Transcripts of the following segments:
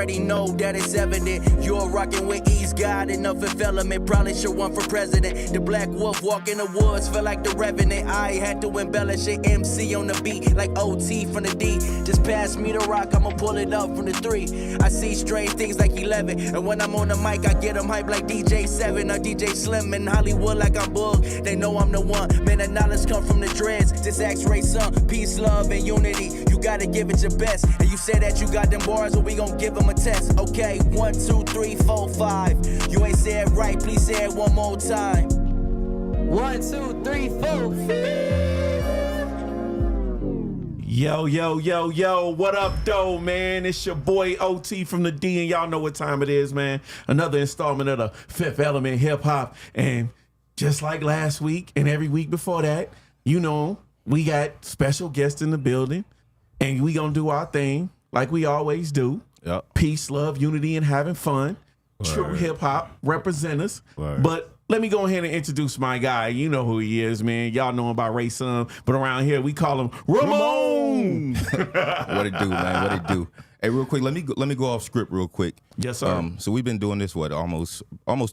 already know that it's evident. You're rocking with Ease, God enough envelopment. Probably should run for president. The black wolf walk in the woods, feel like the revenant. I had to embellish it. MC on the beat, like OT from the D. Just pass me the rock, I'ma pull it up from the 3. I see strange things like 11. And when I'm on the mic, I get them hype like DJ 7 or DJ Slim in Hollywood like I'm Boog. They know I'm the one. Man, the knowledge come from the dreads. This X-ray son, peace, love, and unity. You gotta give it your best. And you say that you got them bars, well, we gon' give them a test. Okay, 1, 2, 3, 4, 5. You ain't said right, please say it one more time. 1, 2, 3, 4. Yo, what up, though, man? It's your boy OT from the D, and y'all know what time it is, man. Another installment of the Fifth Element Hip Hop. And just like last week and every week before that, you know, we got special guests in the building, and we gonna do our thing like we always do. Yep. Peace, love, unity, and having fun. Word. True hip hop representatives. Word. But let me go ahead and introduce my guy. You know who he is, man. Y'all know him by Ray Sun, but around here we call him Ramon. What it do, man? What it do? Hey, real quick, let me go off script real quick. Yes, sir. So we've been doing this almost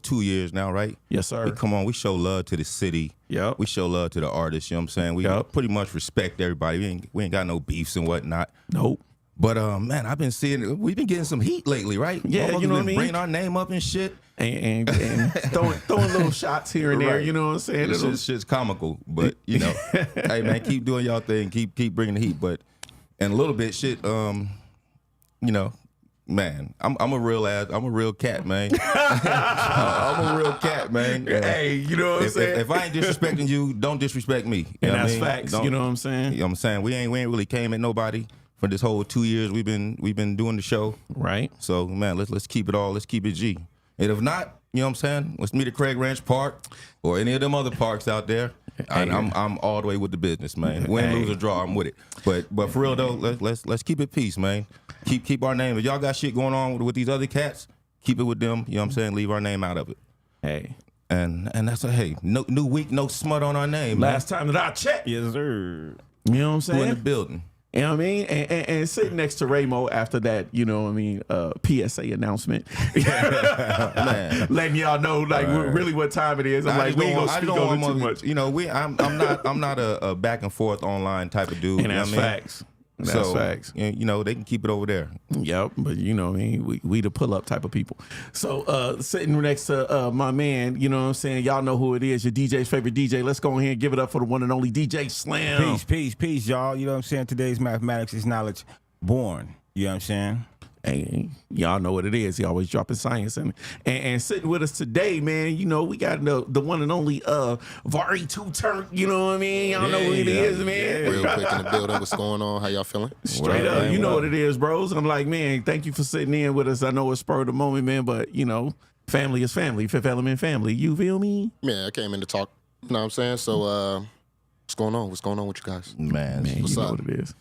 2 years now, right? Yes, sir. We show love to the city. Yep. We show love to the artists. You know what I'm saying? We pretty much respect everybody. We ain't got no beefs and whatnot. Nope. But man, we've been getting some heat lately, right? Yeah, you know what I mean. Bringing our name up and shit, and throwing little shots here and there. Right. You know what I'm saying? This shit's comical, but you know, hey man, keep doing y'all thing. Keep bringing the heat, but and a little bit shit. You know, man, I'm a real cat, man. I'm a real cat, man. Hey, you know what I'm saying? If I ain't disrespecting you, don't disrespect me. And that's facts. You know what I'm saying? You know what I'm saying? We ain't really came at nobody for this whole 2 years we've been doing the show. Right. So man, let's keep it G. And if not, you know what I'm saying? Let's meet at Craig Ranch Park or any of them other parks out there. I'm all the way with the business, man. Win, lose or draw, I'm with it. But for real though, let's keep it peace, man. Keep our name. If y'all got shit going on with these other cats, keep it with them. You know what I'm saying? Leave our name out of it. Hey. And that's no new week, no smut on our name. Last time that I checked. Yes, sir. You know what I'm saying? Who in the building? You know what I mean? And sitting next to Ramo after that, you know what I mean, PSA announcement. Man. Letting y'all know like really what time it is. I'm like, we ain't gonna speak on it too much. You know, I'm not a back and forth online type of dude. And that's facts. That's facts. You know, they can keep it over there. Yep, but you know what I mean? We the pull-up type of people. So sitting next to my man, you know what I'm saying? Y'all know who it is, your DJ's favorite DJ. Let's go ahead and give it up for the one and only DJ Slam. Peace, y'all. You know what I'm saying? Today's mathematics is knowledge born. You know what I'm saying? Hey, y'all know what it is. He always dropping science and sitting with us today, man. You know, we got the one and only Vari 2 Turk. You know what I mean? Y'all know who it is, man. Real quick in the building. What's going on? How y'all feeling? Straight up. You know what it is, bros. I'm like, man, thank you for sitting in with us. I know it's spur of the moment, man, but you know, family is family. Fifth Element family. You feel me? Yeah, I came in to talk. You know what I'm saying? So, what's going on? What's going on with you guys? Man, you know what it is.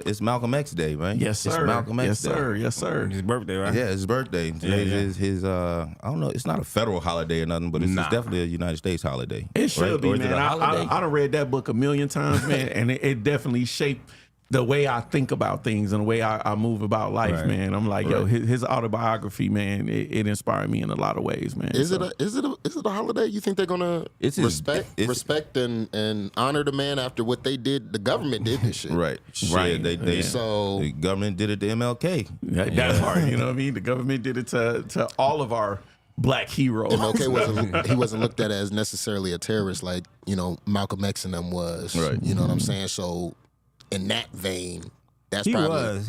It's Malcolm X Day, man. Yes, sir. It's Malcolm X Day. Yes, sir. His birthday, right? Yeah, his birthday. Today is his I don't know, it's not a federal holiday or nothing, but it's definitely a United States holiday. It should be, man. I done read that book a million times, man, and it definitely shaped the way I think about things and the way I move about life, man. I'm like, yo, his autobiography, man, it inspired me in a lot of ways, man. Is it a holiday? You think they're gonna respect and honor the man after what they did? The government did this shit, right? So the government did it to MLK. That part, you know what I mean? The government did it to all of our black heroes. MLK wasn't looked at as necessarily a terrorist like, you know, Malcolm X and them was. Right. You know what I'm saying? So in that vein, that's he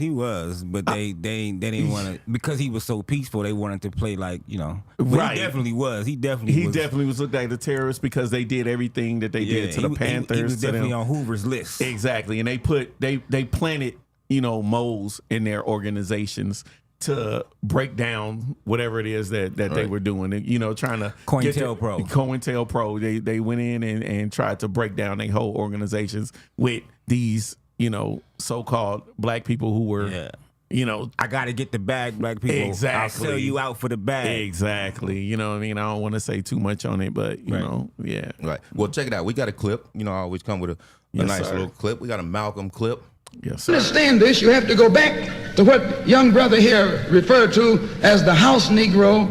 was, but they didn't want to, because he was so peaceful. They wanted to play like, you know, right? He definitely was looked like the terrorist because they did everything that they did to the Panthers. He was definitely on Hoover's list, exactly, and they planted, you know, moles in their organizations to break down whatever it is that they were doing, you know, trying to COINTELPRO. They went in and tried to break down their whole organizations with these, you know, so-called black people who were, you know, I got to get the bag, black people. Exactly. I'll sell you out for the bag. Exactly. You know what I mean? I don't want to say too much on it, but, you know, Right. Well, check it out. We got a clip. You know, I always come with a nice little clip. We got a Malcolm clip. Yes, sir. Understand this, you have to go back to what young brother here referred to as the house Negro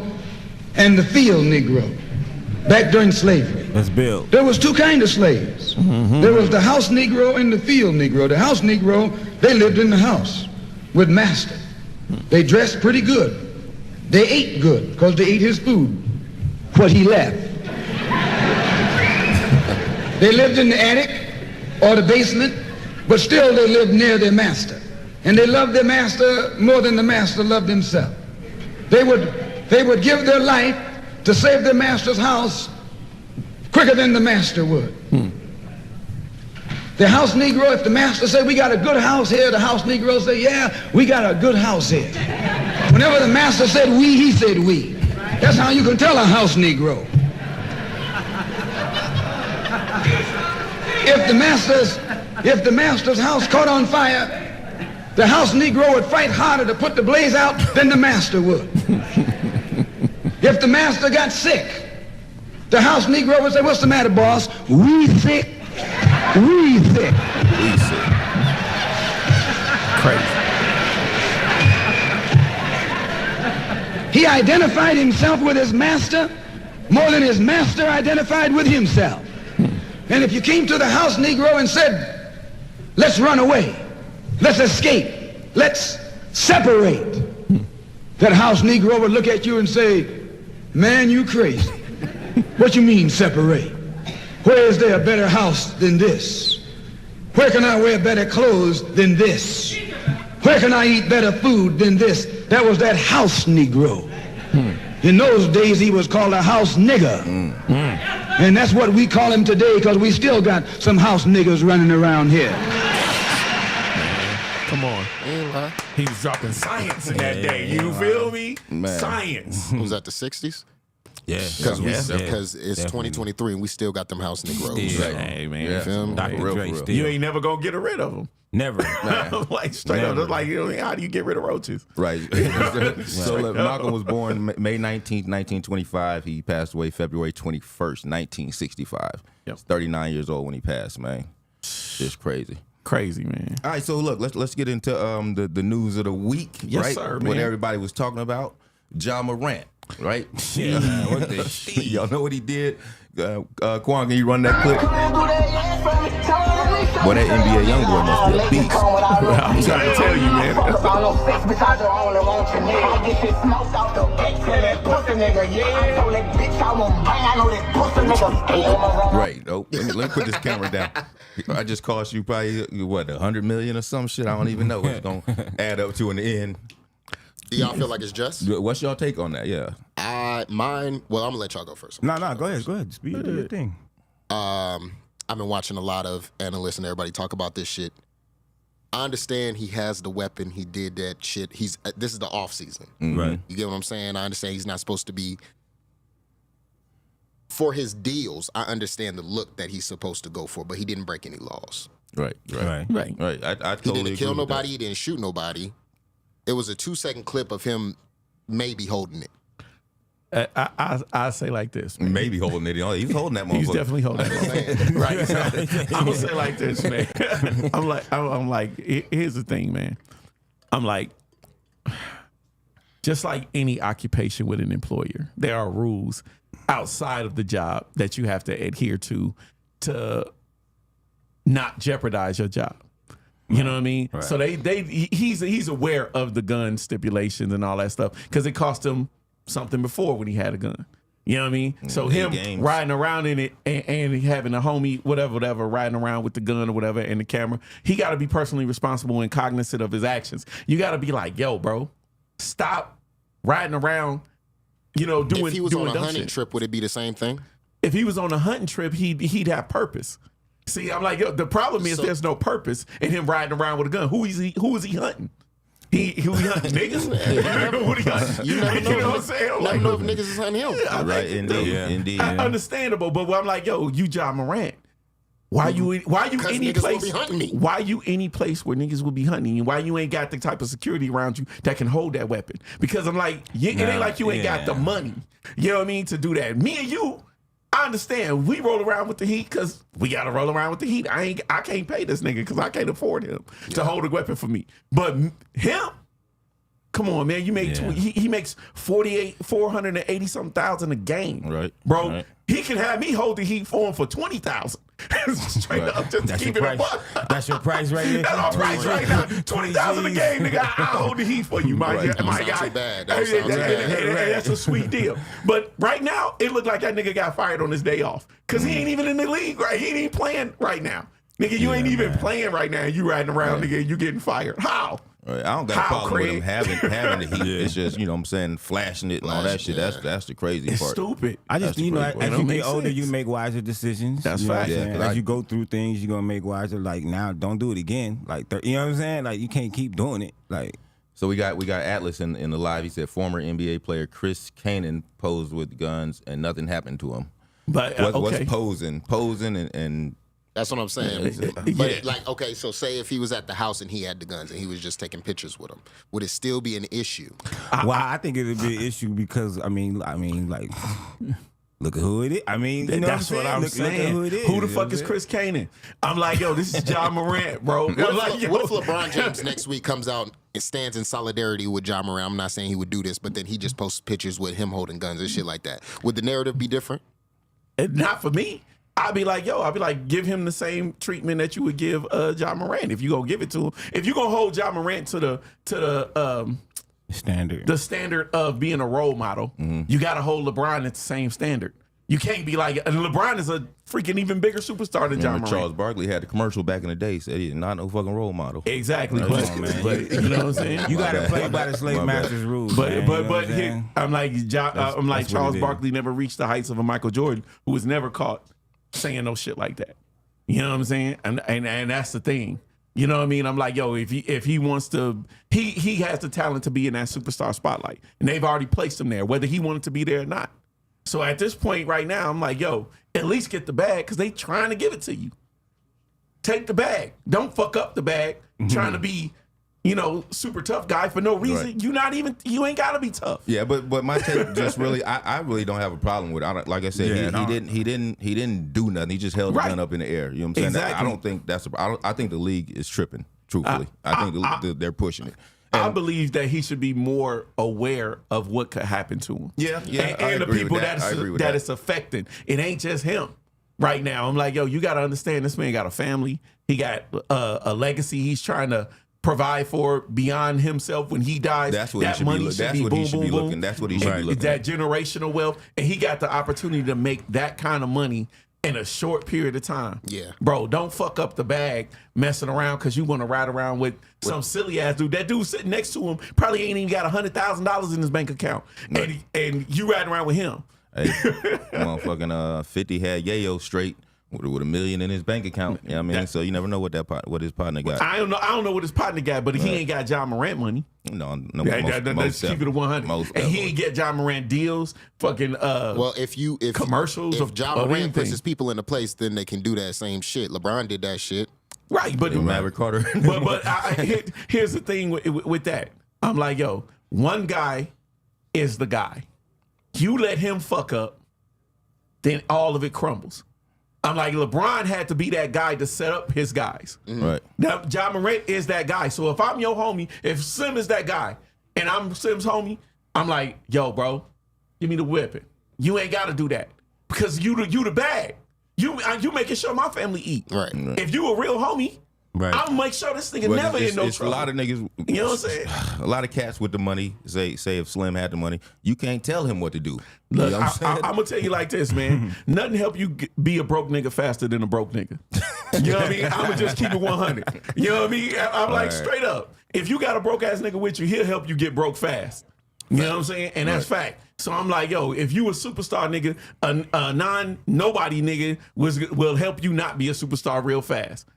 and the field Negro back during slavery. Let's build. There was two kinds of slaves. There was the house Negro and the field Negro. The house Negro, they lived in the house with master. They dressed pretty good. They ate good because they ate his food, what he left. They lived in the attic or the basement, but still they lived near their master. And they loved their master more than the master loved himself. They would give their life to save their master's house quicker than the master would. The house Negro, if the master said, we got a good house here, the house Negro said, yeah, we got a good house here. Whenever the master said we, he said we. That's how you can tell a house Negro. If the master's house caught on fire, the house Negro would fight harder to put the blaze out than the master would. If the master got sick, the house Negro would say, what's the matter, boss? We sick. We sick. We sick. Crazy. He identified himself with his master more than his master identified with himself. And if you came to the house Negro and said, let's run away, let's escape, let's separate, that house Negro would look at you and say, man, you crazy. What you mean separate? Where is there a better house than this? Where can I wear better clothes than this? Where can I eat better food than this? That was that house Negro. In those days, he was called a house nigger. And that's what we call him today because we still got some house niggers running around here. Come on. He was dropping science in that day. You feel me? Man. Science. Was that the 60s? Yeah. Because it's 2023 and we still got them house Negroes. Yeah. Right? Hey, man. Yeah. Feel me? Dr. Real, Dre real. still. You ain't never gonna get rid of them. Never. Like straight up, it's like, you know, how do you get rid of roaches? Right. So look, Malcolm was born May 19th, 1925. He passed away February 21st, 1965. Yep. 39 years old when he passed, man. Just crazy. Crazy, man. All right, so look, let's get into the news of the week, Yes, right? sir, What man. everybody was talking about. Ja Morant, right? Yeah. What the Y'all know what he did? Quan, can you run that clip? Boy, that NBA young boy must be a beast. I'm trying to tell you, man. Right. Oh, let me put this camera down. I just cost you probably, what, $100 million or some shit? I don't even know what it's going to add up to in the end. Do y'all feel like it's just? What's y'all take on that? Yeah. Mine, well, I'm going to let y'all go first. No, go ahead. Just do your thing. I've been watching a lot of analysts and everybody talk about this shit. I understand he has the weapon. He did that shit. This is the off season. Right. You get what I'm saying? I understand he's not supposed to be. For his deals, I understand the look that he's supposed to go for, but he didn't break any laws. Right. Right. I He totally didn't kill agree with nobody. He didn't shoot nobody. It was a 2-second clip of him maybe holding it. I say like this, that. man. Maybe holding it. He's holding that motherfucker. He's definitely holding that. Right. So, I'm gonna say like this, man. I'm like, here's the thing, man. I'm like, just like any occupation with an employer, there are rules outside of the job that you have to adhere to not jeopardize your job. You know what I mean? Right. So he's aware of the gun stipulations and all that stuff because it cost him something before when he had a gun. You know what I mean? So him riding around in it and having a homie, whatever, riding around with the gun or whatever and the camera, he got to be personally responsible and cognizant of his actions. You got to be like, yo, bro, stop riding around, you know, doing. If he was on a hunting shit. trip, would it be the same thing? If he was on a hunting trip, he'd have purpose. See, I'm like, yo, the problem is there's no purpose in him riding around with a gun. Who is he hunting? Who he hunting? Niggas? Who he hunting? You never know. You know what I'm saying? Never know if niggas is hunting him. Right, indeed. Understandable, but I'm like, yo, you Ja Morant. Why you any place? Why you any place where niggas will be hunting you? Why you ain't got the type of security around you that can hold that weapon? Because I'm like, it ain't like you ain't got the money. You know what I mean to do that. Me and you, I understand. We roll around with the heat because we got to roll around with the heat. I can't pay this nigga because I can't afford him to hold a weapon for me. But him, come on, man. You make he makes 480 something thousand a game, right, bro? Right. He can have me hold the heat for him for 20,000. Straight up, just That's keep your it a price. buck. That's your price right there. That's our price right now. 20,000 a game, nigga. I'll hold the heat for you, my That don't guy. sound too bad. That's a sweet deal. But right now, it looked like that nigga got fired on his day off because he ain't even in the league. Right, he ain't even playing right now, nigga. You ain't even playing right now. You riding around, nigga. You getting fired? How? Right. I don't got a problem with him having the heat. It's just, you know what I'm saying, flashing it and all that shit. That's the crazy It's part. stupid. I just, you know, as you get older, sense. you make wiser decisions. That's you know fact. what I'm saying? Yeah, as you go through things, you're gonna make wiser. Like now, don't do it again. Like you know what I'm saying? Like you can't keep doing it. Like So we got Atlas in the live. He said former NBA player Chris Cannon posed with guns and nothing happened to him. But What's posing and That's what I'm saying. Yeah. But like, okay, so say if he was at the house and he had the guns and he was just taking pictures with them, would it still be an issue? I think it would be an issue because I mean, like, look at who it is. I mean, you know that's what I'm Look saying. at who it is. Who the fuck is Chris Cannon? I'm like, yo, this is John Morant, bro. What if LeBron James next week comes out and stands in solidarity with John Morant? I'm not saying he would do this, but then he just posts pictures with him holding guns and shit like that. Would the narrative be different? Not for me. I'd be like, give him the same treatment that you would give John Morant if you gonna give it to him. If you gonna hold John Morant to the standard of being a role model, you gotta hold LeBron at the same standard. You can't be like, and LeBron is a freaking even bigger superstar than John Morant. Charles Barkley had the commercial back in the day, said he's not no fucking role model. Exactly, but you know what I'm saying? You gotta play by the slave master's rules. man, But here, I'm like Charles Barkley never reached the heights of a Michael Jordan, who was never caught saying no shit like that. You know what I'm saying? And that's the thing. You know what I mean? I'm like, yo, if he wants to, he has the talent to be in that superstar spotlight, and they've already placed him there, whether he wanted to be there or not. So at this point right now, I'm like, yo, at least get the bag because they trying to give it to you. Take the bag. Don't fuck up the bag trying to be, you know, super tough guy for no reason. Right. You ain't gotta be tough. Yeah, but my take just really, I really don't have a problem with it. Like I said, he didn't do nothing. He just held the gun up in the air. You know what I'm saying? Exactly. I don't think I think the league is tripping. Truthfully, I think they're pushing it. I believe that he should be more aware of what could happen to him. Yeah, and the people that it's affecting. It ain't just him right now. I'm like, yo, you got to understand this man got a family. He got a legacy he's trying to provide for beyond himself when he dies. That's what he should be looking. That's what he should be looking. That's what he should be looking. That generational wealth, and he got the opportunity to make that kind of money in a short period of time. Yeah. Bro, don't fuck up the bag messing around because you want to ride around with some silly ass dude. That dude sitting next to him probably ain't even got $100,000 in his bank account. No. And you riding around with him. Hey, motherfucking 50 had Yayo straight with $1 million in his bank account. You know what I mean? So you never know what his partner got. I don't know what his partner got, but he ain't got John Morant money. No. Let's keep it 100. And he ain't get John Morant deals, fucking if commercials. If John Morant puts his people into place, then they can do that same shit. LeBron did that shit. Right, but Maverick Carter. but here's the thing with that. I'm like, yo, one guy is the guy. You let him fuck up, then all of it crumbles. I'm like, LeBron had to be that guy to set up his guys. Right. Now, John Morant is that guy. So if I'm your homie, if Sim is that guy, and I'm Sim's homie, I'm like, yo, bro, give me the whipping. You ain't got to do that because you the bag. You making sure my family eat. Right. If you a real homie, right. I'm make sure this nigga never in no trouble. A lot of niggas, you know what I'm saying? A lot of cats with the money say if Slim had the money, you can't tell him what to do. Look, you know what I'm gonna tell you like this, man. Nothing help you be a broke nigga faster than a broke nigga. You know what I mean? I'm gonna just keep it 100. You know what I mean? I'm like straight up. If you got a broke ass nigga with you, he'll help you get broke fast. You know what I'm saying? And that's fact. So I'm like, yo, if you a superstar nigga, a nobody nigga will help you not be a superstar real fast.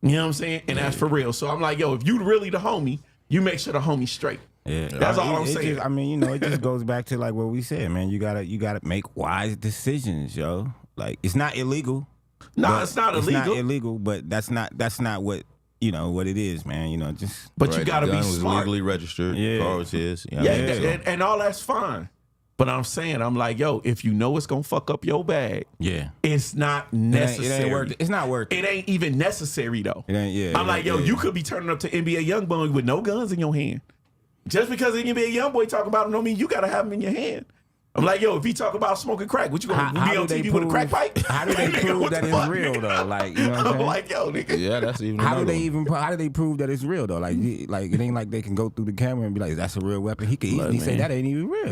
You know what I'm saying? And that's for real. So I'm like, yo, if you really the homie, you make sure the homie's straight. Yeah, that's all I'm saying. I mean, you know, it just goes back to like what we said, man. You gotta make wise decisions, yo. Like it's not illegal. No, it's not illegal. It's not illegal, but that's not what what it is, man. You know, just. But you gotta be smart. Was legally registered. Yeah, car was his. And all that's fine. But I'm saying, I'm like, yo, if you know it's gonna fuck up your bag, it's not necessary. It ain't worth it. It's not worth it. It ain't even necessary though. It ain't, I'm like, yo, you could be turning up to NBA Youngboy with no guns in your hand. Just because an NBA Youngboy talk about it don't mean you gotta have them in your hand. I'm like, yo, if he talk about smoking crack, what you gonna be on TV with a crack pipe? How do they prove that it's real though? Like, you know what I'm saying? I'm like, yo, nigga. Yeah, that's even. How do they prove that it's real though? Like it ain't like they can go through the camera and be like, that's a real weapon. He could easily say that ain't even real.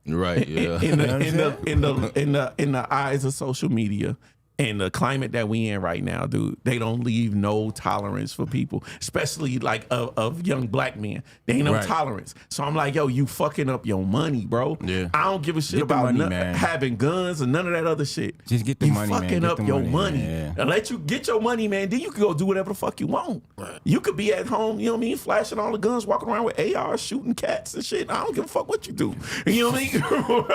Right. Yeah. In the eyes of social media and the climate that we in right now, dude, they don't leave no tolerance for people, especially like of young black men. They ain't no tolerance. So I'm like, yo, you fucking up your money, bro. Yeah. I don't give a shit about having guns or none of that other shit. Just get the money, man. You fucking up your money. Man. And let you get your money, man. Then you can go do whatever the fuck you want. Right. You could be at home, you know what I mean, flashing all the guns, walking around with ARs, shooting cats and shit. I don't give a fuck what you do. You know what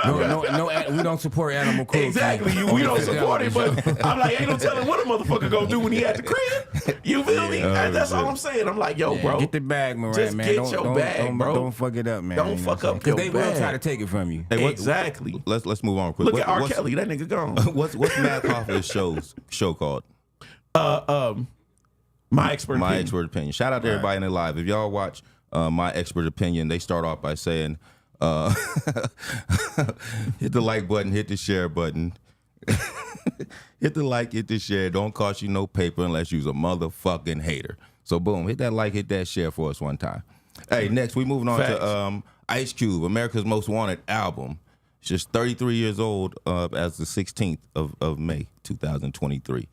I mean? no, we don't support animal cruelty. Exactly. We don't support it, but I'm like, ain't no telling what a motherfucker gonna do when he at the crib. You feel me? That's all I'm saying. I'm like, yo, bro, get the bag, man. Just man. get your bag, bro. Don't fuck it up, man. Don't fuck up your bag. They will try to take it from you. Hey, exactly. Let's move on quick. Look at R. Kelly. That nigga gone. What's Matt Hoffa's show called? My Expert Opinion. My Expert Opinion. Shout out to everybody in the live. If y'all watch My Expert Opinion, they start off by saying, hit the like button, hit the share button. Hit the like, hit the share. Don't cost you no paper unless you's a motherfucking hater. So boom, hit that like, hit that share for us one time. Hey, next we moving on to Ice Cube, America's Most Wanted album. It's just 33 years old as the 16th of May, 2023.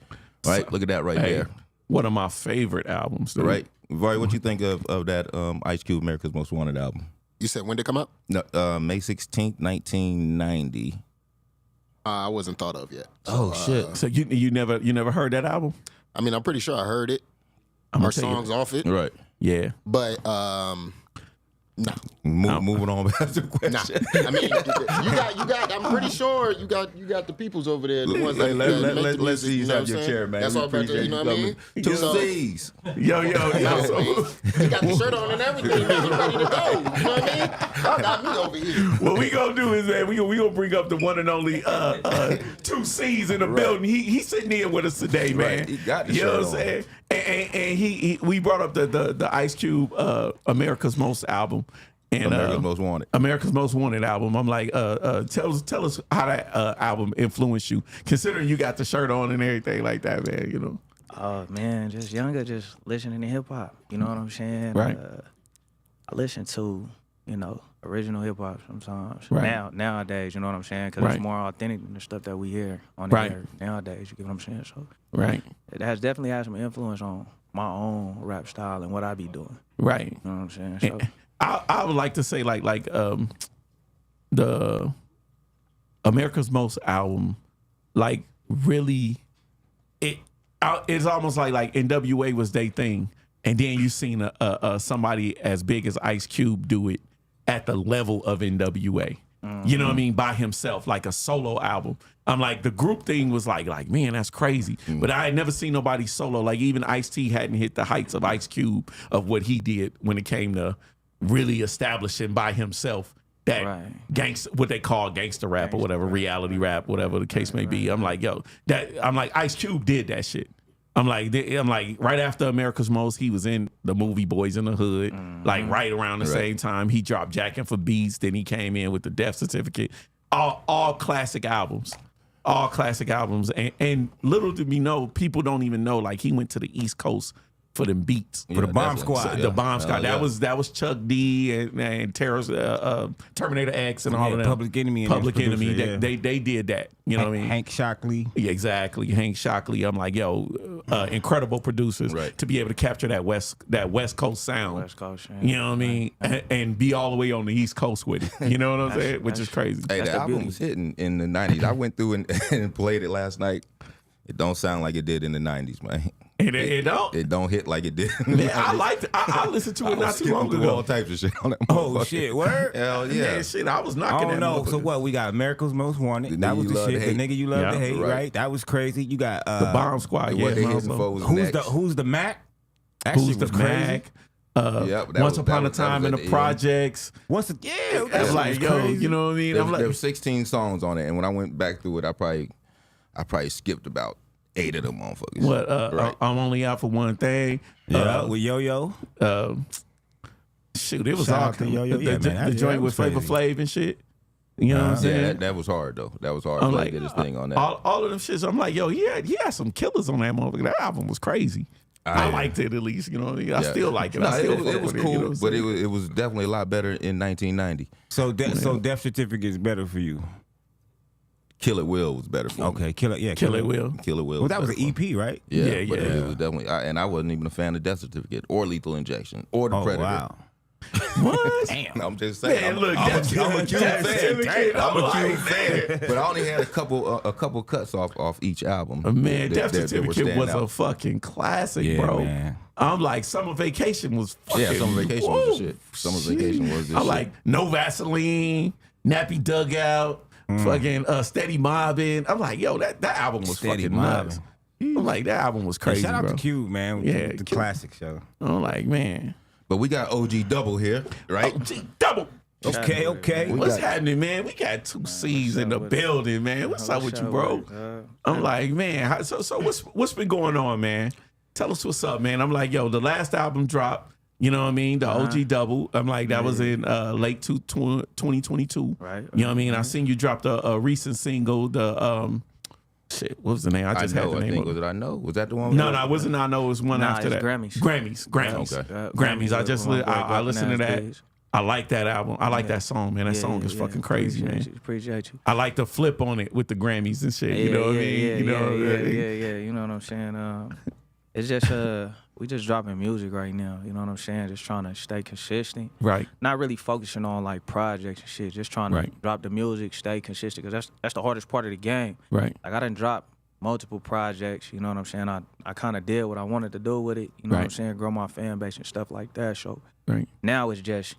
Right, look at that right there. One of my favorite albums, dude. Right, Vari, what you think of that Ice Cube, America's Most Wanted album? You said when did it come out? No, May 16th, 1990. I wasn't thought of yet. So, shit! So you never heard that album? I mean, I'm pretty sure I heard it. Our songs off it, right? Yeah, but no. Moving on back to the question. Nah. I mean, you got. I'm pretty sure you got the peoples over there. The ones let's ease out your chair, man. That's all about you know what I mean. To Ceez. Yo. He got the shirt on and everything. Man. He ready to go. You know what I mean? Y'all got me over here. What we gonna do is, man, we gonna bring up the one and only two Ceez in the building. He's sitting here with us today, man. Right. He got the shirt on. Know what I'm saying? And we brought up the Ice Cube America's Most album. And, America's Most Wanted. America's Most Wanted album. I'm like, tell us how that album influenced you, considering you got the shirt on and everything like that, man. You know. Oh man, just younger, just listening to hip hop. You know what I'm saying? Right. I listen to original hip hop sometimes. Right. Nowadays, you know what I'm saying? Because it's more authentic than the stuff that we hear on the air nowadays. You get what I'm saying? So it has definitely had some influence on my own rap style and what I be doing. Right. You know what I'm saying? So. I would like to say like the America's Most album, like really, it's almost like NWA was their thing, and then you seen somebody as big as Ice Cube do it at the level of NWA. Mm-hmm. You know what I mean? By himself, like a solo album. I'm like, the group thing was like man, that's crazy. Mm-hmm. But I had never seen nobody solo. Like even Ice-T hadn't hit the heights of Ice Cube of what he did when it came to really establishing by himself that what they call gangster rap or whatever, reality rap, whatever the case may be. I'm like, yo, Ice Cube did that shit. I'm like, right after America's Most, he was in the movie Boys in the Hood, like right around the same time. He dropped Jackin' for Beats, then he came in with the Death Certificate. All classic albums. All classic albums. And little did we know, people don't even know, like he went to the East Coast for them beats. For the Bomb Squad. The Bomb Squad. That was Chuck D and Terminator X and all of that. Public Enemy. Public Enemy. They did that. You know what I mean? Hank Shockley. Yeah, exactly. Hank Shockley. I'm like, yo, incredible producers to be able to capture that West Coast sound. West Coast, yeah. You know what I mean? And be all the way on the East Coast with it. You know what I'm saying? Which is crazy. Hey, the album was hitting in the 90s. I went through and played it last night. It don't sound like it did in the 90s, man. It don't? It don't hit like it did. Man, I liked it. I listened to it not too long ago. All types of shit on that. Oh, shit. Word? Hell yeah. Man, shit, I was knocking that. No, so what? We got America's Most Wanted. That was the shit. The nigga you love to hate, right? That was crazy. You got the Bomb Squad. What they hitting for was Who's the Mac? Who's the Mac? Once Upon a Time in the Projects. That's like, yo, crazy. you know what I mean? There were 16 songs on it, and when I went back through it, I probably skipped about 8 of them motherfuckers. What? I'm Only Out for One Thing. With Yo-Yo. Shoot, it was Shout all out to Yo-Yo. Yeah, man, the joint with Flavor Flav and shit. You know what I'm saying? Yeah, that was hard though. That was hard. I'm Flav did his thing on that. All of them shits. I'm like, yo, he had some killers on that motherfucker. That album was crazy. I liked it at least. You know what I mean? I still like it. It was cool, you know but it was definitely a lot better in 1990. So Death Certificate is better for you. Kill It Will was better for me. Okay, Kill It Will. Kill It Will. Well, that was an EP, right? Yeah. But it was definitely, and I wasn't even a fan of Death Certificate or Lethal Injection or The Predator. Wow. What? Damn. I'm just saying. Man, look, I'm a cute fan. I'm a cute fan. But I only had a couple cuts off each album. Man, Death Certificate was a fucking classic, bro. Man. I'm like, Summer Vacation was fucking. Summer Vacation was the shit. Summer Vacation was the shit. I'm like, No Vaseline, Nappy Dugout, fucking Steady Mobbing. I'm like, yo, that album was Steady fucking nuts. I'm like, that album was crazy, shout out bro. to Q, man. The classic show. I'm like, man. But we got OG Double here, right? OG Double. Okay. What's happening, man? We got 2 Ceez in the building, man. What's up with you, bro? I'm like, man. So what's been going on, man? Tell us what's up, man. I'm like, yo, the last album dropped. You know what I mean? The OG Double. I'm like, that was in late 2022. Right. You know what I mean? I seen you dropped a recent single. The shit, what was the name? I just had the name. Was it I Know? Was that the one? No, it wasn't I Know. It was one after that. Grammys. Okay. Grammys. I listened to that. I like that album. I like that song, man. That song is fucking crazy, man. Appreciate you. I like the flip on it with the Grammys and shit. You know what I mean? Yeah. You know what I'm saying? It's just we just dropping music right now. You know what I'm saying? Just trying to stay consistent. Right. Not really focusing on like projects and shit. Just trying to drop the music, stay consistent, because that's the hardest part of the game. Right. Like I done dropped multiple projects. You know what I'm saying? I kind of did what I wanted to do with it. You know what I'm saying? Grow my fan base and stuff like that. So now it's just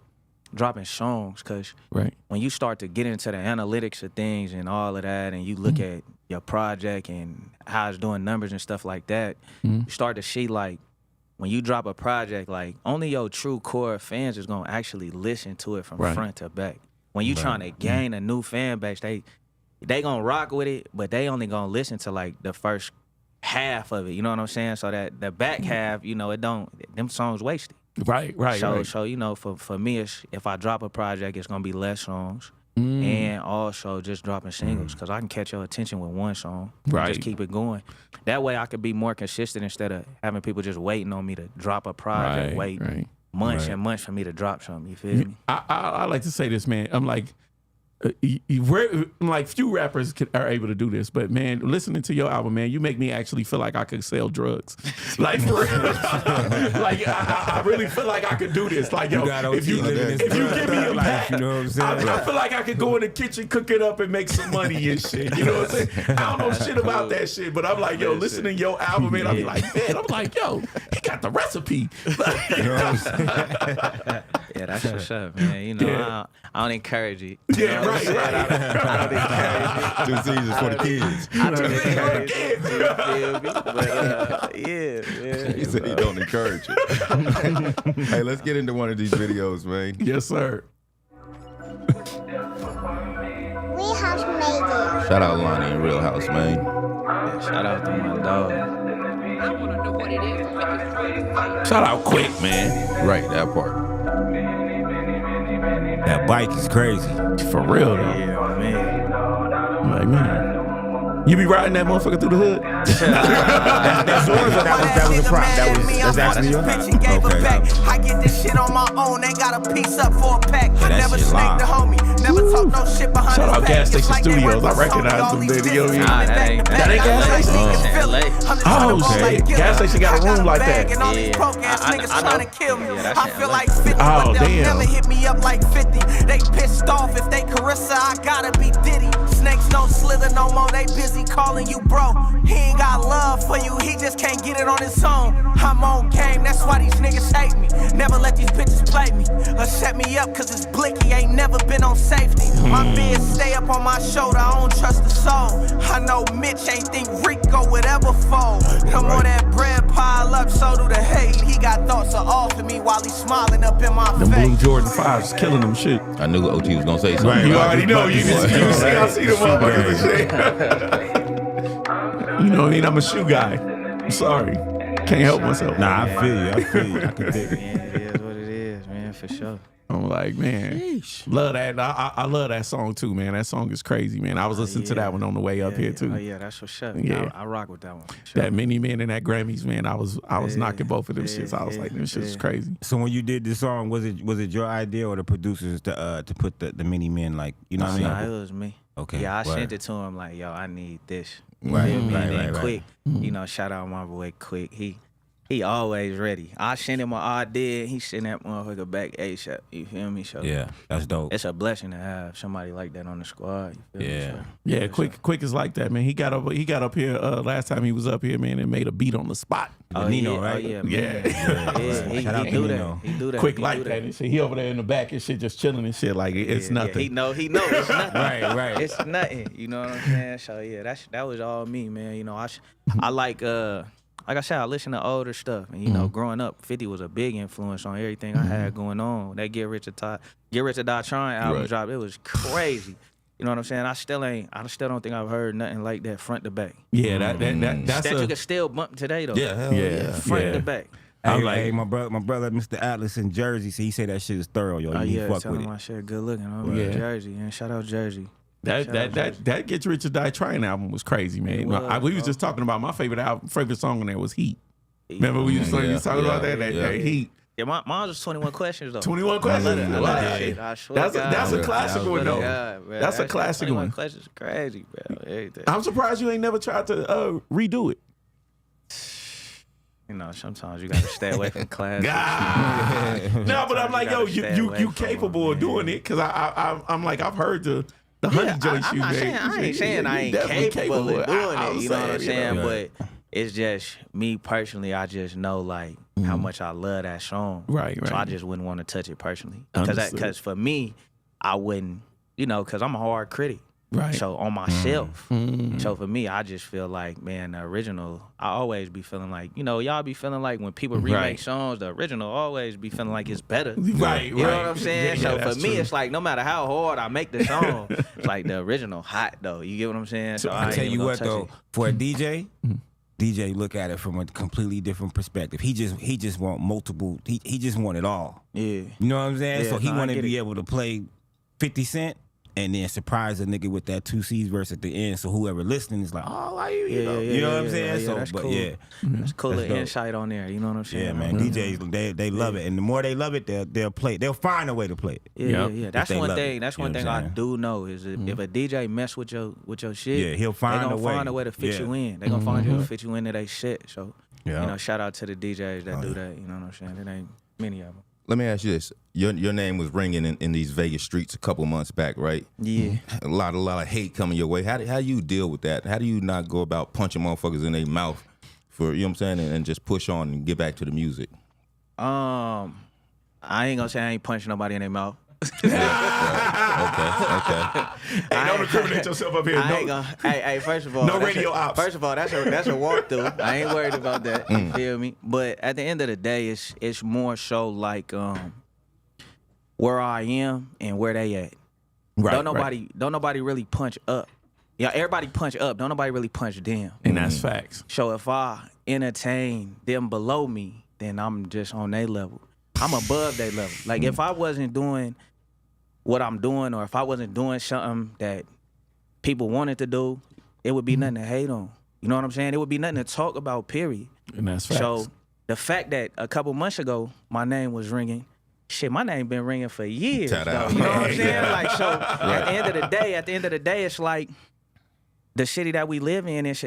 dropping songs, because when you start to get into the analytics of things and all of that, and you look at your project and how it's doing numbers and stuff like that, you start to see like when you drop a project, like only your true core fans is gonna actually listen to it from front to back. When you trying to gain a new fan base, they gonna rock with it, but they only gonna listen to like the first half of it. You know what I'm saying? So that the back half, you know, them songs wasted. Right. So you know, for me, if I drop a project, it's gonna be less songs, and also just dropping singles, because I can catch your attention with one song. Just keep it going. That way, I could be more consistent instead of having people just waiting on me to drop a project, wait months and months for me to drop something. You feel me? I like to say this, man. I'm like, few rappers are able to do this, but man, listening to your album, man, you make me actually feel like I could sell drugs. Like for real, like I really feel like I could do this. Like yo, if you give me a pack, you know what I'm saying? I feel like I could go in the kitchen, cook it up, and make some money and shit. You know what I'm saying? I don't know shit about that shit, but I'm like, yo, listening to your album, man, I'm like, yo, he got the recipe. You know what I'm saying? Yeah, that's what's up, man. You know, I don't encourage it. Yeah, right. I don't encourage it. 2 seasons for the kids. I don't encourage it. Yeah. He said he don't encourage it. Hey, let's get into one of these videos, man. Yes, sir. Real House made it. Shout out Lonnie and Real House, man. Yeah, shout out to my dog. I want to know what it is. Shout out Quick, man. Right, that part. That bike is crazy. For real, though. Yeah, man. I'm like, man. You be riding that motherfucker through the hood? That's yours, or that was a prop? That's actually yours? Okay. I get this shit on my own, ain't got a piece up for a pack. Yeah, Never snake the homie, never talk no shit behind Shout out his back. Gas Station Studios. I recognize them video. That ain't Gas Station. Oh, shit. Gas Station got a room like that. I feel like 50, Oh, but they'll damn. never hit me up like 50. They pissed off if they Carissa, I gotta be Diddy. Snakes don't slither no more, they busy calling you bro. He ain't got love for you, he just can't get it on his own. I'm on game, that's why these niggas hate me. Never let these bitches play me or set me up, cause it's blicky, ain't never been on safety. My bed stay up on my shoulder, I don't trust the soul. I know Mitch ain't think Rico would ever fold. No more that bread pile up, so do the hate. He got thoughts of off of me while he's smiling up in my Them blue face. Jordan 5s killing them shit. I knew OT was gonna say something. Right, you already know. You see, I see the motherfuckers and shit. You know what I mean? I'm a shoe guy. I'm sorry. Can't help myself. Nah, I feel you. I can dig it. Yeah, it is what it is, man, for sure. I'm like, man, love that. I love that song too, man. That song is crazy, man. I was listening to that one on the way up here too. Oh yeah, that's for sure. Yeah. I rock with that one. Sure. That Mini Man and that Grammys, man. I was knocking both of them shits. I was like, them shits is crazy. So when you did this song, was it your idea or the producers to put the Mini Men, like, you know what I mean? Nah, it was me. Okay. Yeah, I word. sent it to him like, yo, I need this. Right, And then right. Quick, you know, shout out my boy Quick. He always ready. I send him an idea, he send that motherfucker back ASAP. You feel me? So Yeah, that's dope. it's a blessing to have somebody like that on the squad. You feel me? So, Yeah, Quick is like that, man. He got up here last time he was up here, man, and made a beat on the spot. Nino, yeah, right? Oh, yeah, Yeah. man. Shout out He to do Nino. that. He do that. Quick He like do that and shit. He over there in the back and shit, just chilling and shit. Like it's nothing. He know it's nothing. Right. It's nothing. You know what I'm saying? So yeah, that was all me, man. You know, I like I said, I listen to older stuff, and you know, growing up, 50 was a big influence on everything I had going on. That Get Rich or Die Trying album dropped. It was crazy. You know what I'm saying? I still don't think I've heard nothing like that front to back. Yeah, that's that you can still bump today though. Yeah, hell yeah. Front to back. Hey, my brother, Mr. Atlas in Jersey, so he say that shit is thorough, yo. Oh You yeah, fuck tell with him it. my shit good looking. I'm Jersey, and shout out Jersey. That Get Rich or Die Trying album was crazy, man. We was just talking about my favorite song on there was Heat. Remember we was talking about that Heat. Yeah, mine was 21 Questions though. 21 Questions. I love that shit. I swear That's a classic one though. That's a That classic 21 one. Questions is crazy, bro. Everything. I'm surprised you ain't never tried to redo it. You know, sometimes you gotta stay away from class. No, but I'm like, yo, you gotta stay away you from capable them, of doing it because I'm like, I've heard the honey joints you made. I ain't saying I ain't capable of doing it. You know what I'm saying? But it's just me personally. I just know like how much I love that song. Right. So I just wouldn't want to touch it personally because for me, I wouldn't. You know, because I'm a hard critic. Right. So on myself. So for me, I just feel like, man, the original, I always be feeling like, you know, y'all be feeling like when people remake songs, the original always be feeling like it's better. Right. You know what I'm saying? Yeah, so for me, true. it's like no matter how hard I make the song, it's like the original hot though. You get what I'm saying? So I tell you what though, for a DJ, DJ look at it from a completely different perspective. He just want multiple. He just want it all. Yeah. You know what I'm saying? Yeah, So he I want to get be it. able to play 50 Cent and then surprise a nigga with that 2 C's verse at the end. So whoever listening is like, oh, why you know? You know what I'm saying? So, that's but cool. yeah, That's cool That's little dope. insight on there. You know what I'm saying? yeah, man. DJs they love it, and the more they love it, they'll play it. They'll find a way to play it. Yeah. That's they one love thing. it. That's You one know thing what I'm I saying? do know is if a DJ mess with your shit, Yeah, he'll find they a gonna way. find a way to fit Yeah. you in. They gonna find you to fit you into their shit. So Yeah. you know, shout out to the DJs that do that. You know what I'm saying? It ain't many of them. Let me ask you this: your name was ringing in these Vegas streets a couple months back, right? Yeah. A lot of hate coming your way. How do you deal with that? How do you not go about punching motherfuckers in their mouth for, you know what I'm saying, and just push on and get back to the music? I ain't gonna say I ain't punching nobody in their mouth. Okay. Hey, don't incriminate yourself up here. I ain't gonna. Hey, first of all, No that's radio ops. First of all, that's a walkthrough. I ain't worried about that. You feel me? But at the end of the day, it's more so like where I am and where they at. Right, Don't nobody really punch up. Yeah, everybody punch up. Don't nobody really punch down. And that's facts. So if I entertain them below me, then I'm just on their level. I'm above their level. Like if I wasn't doing what I'm doing, or if I wasn't doing something that people wanted to do, it would be nothing to hate on. You know what I'm saying? It would be nothing to talk about, period. And that's facts. So the fact that a couple months ago my name was ringing, shit, my name been ringing for years. Ta-da. Though, you know what I'm saying? Yeah. Like so, at the end of the day, it's like the city that we live in. It's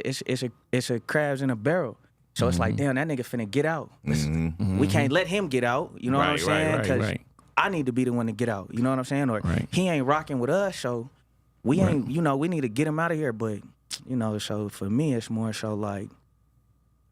a crabs in a barrel. So it's like, damn, that nigga finna get out. We can't let him get out. You know what I'm saying? Because I need to be the one to get out. You know what I'm saying? Or he ain't rocking with us, so we ain't. You know, we need to get him out of here. But you know, so for me, it's more so like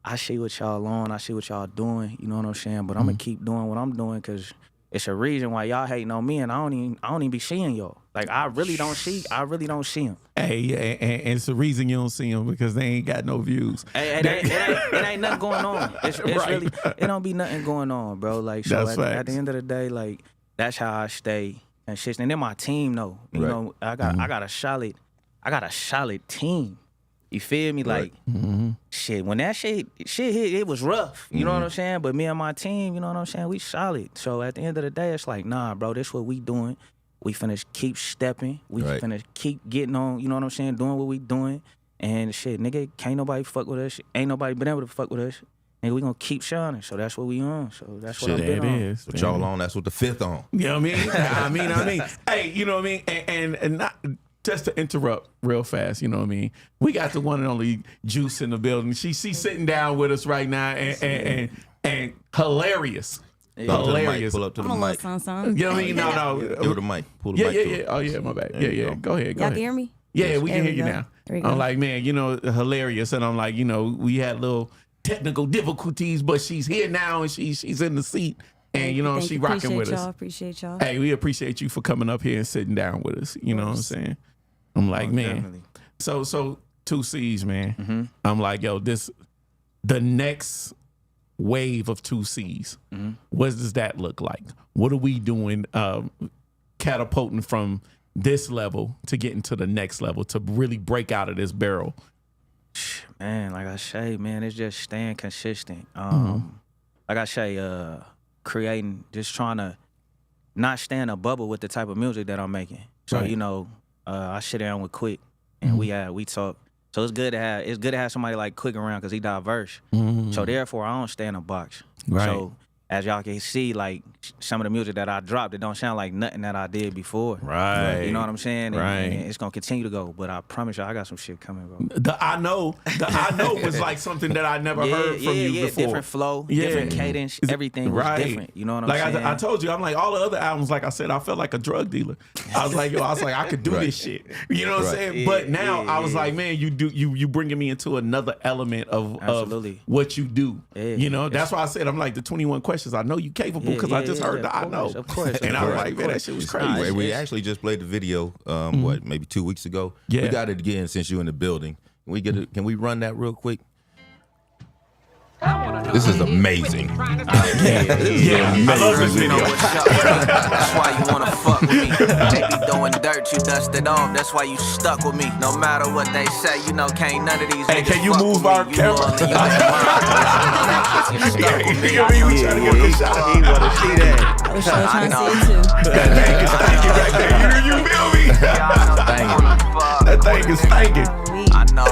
I see what y'all on. I see what y'all doing. You know what I'm saying? But I'm gonna keep doing what I'm doing because it's a reason why y'all hating on me, and I don't even be seeing y'all. Like I really don't see them. Hey, and it's the reason you don't see them because they ain't got no views. Hey, it ain't nothing going on. It's Right. really, it don't be nothing going on, bro. Like so That's at facts. the end of the day, like that's how I stay consistent. And then my team, though, you know, I got a solid team. You feel me? Like, shit, when that shit hit, it was rough. You know what I'm saying? But me and my team, you know what I'm saying? We solid. So at the end of the day, it's like, nah, bro, this what we doing. We finna keep stepping. We finna keep getting on, you know what I'm saying? Doing what we doing. And shit, nigga, can't nobody fuck with us. Ain't nobody been able to fuck with us. Nigga, we gonna keep shining. So that's what we on. So that's what I'm been on. Is. What y'all on, that's what the 5th on. You know what I mean? I mean, hey, you know what I mean? And not just to interrupt real fast, you know what I mean? We got the one and only Juice in the building. She's sitting down with us right now and hilarious. Hilarious. Pull up to the mic. You know what I mean? No. Give her the mic. Pull the mic to her. Oh, yeah, my bad. Yeah. Go ahead. Y'all can hear me? Yeah, we can hear you go. now. There we go. I'm like, man, you know, hilarious. And I'm like, you know, we had little technical difficulties, but she's here now and she's in the seat. And, you know, Thank she you. rocking with us. Appreciate y'all. Hey, we appreciate you for coming up here and sitting down with us. You know what I'm saying? I'm like, man. Definitely. So 2 C's, man. I'm like, yo, the next wave of 2 C's. What does that look like? What are we doing catapulting from this level to getting to the next level to really break out of this barrel? Man, like I say, man, it's just staying consistent. Like I say, creating, just trying to not stay in a bubble with the type of music that I'm making. So, you know, I sit down with Quick and we talk. So it's good to have somebody like Quick around because he diverse. So therefore, I don't stay in a box. Right. So as y'all can see, like some of the music that I dropped, it don't sound like nothing that I did before. Right. You know what I'm saying? Right. And it's gonna continue to go. But I promise y'all, I got some shit coming, bro. The I know was like something that I never heard from you before. Different flow, different cadence, everything was different. You know what I'm saying? I told you, I'm like, all the other albums, like I said, I felt like a drug dealer. I was like, I could do this shit. You know what I'm saying? But now I was like, man, you bringing me into another element of what you do. You know, that's why I said, I'm like, the 21 questions, I know you capable because I just heard the I know. Of course. And I was like, man, that shit was crazy. We actually just played the video, maybe 2 weeks ago. Yeah. We got it again since you're in the building. Can we run that real quick? This is amazing. I love this video. That's why you wanna fuck with me. They be doing dirt, you dust it off. That's why you stuck with me. No matter what they say, you know, can't none of these Hey, niggas can you fuck move with our me. camera? You all in your mind. You stuck with me. You know what I mean? We trying to get this shot. He wanna see that. I was sure trying to see it too. That thing is stinking right there. You feel me? That thing is stinking. I know.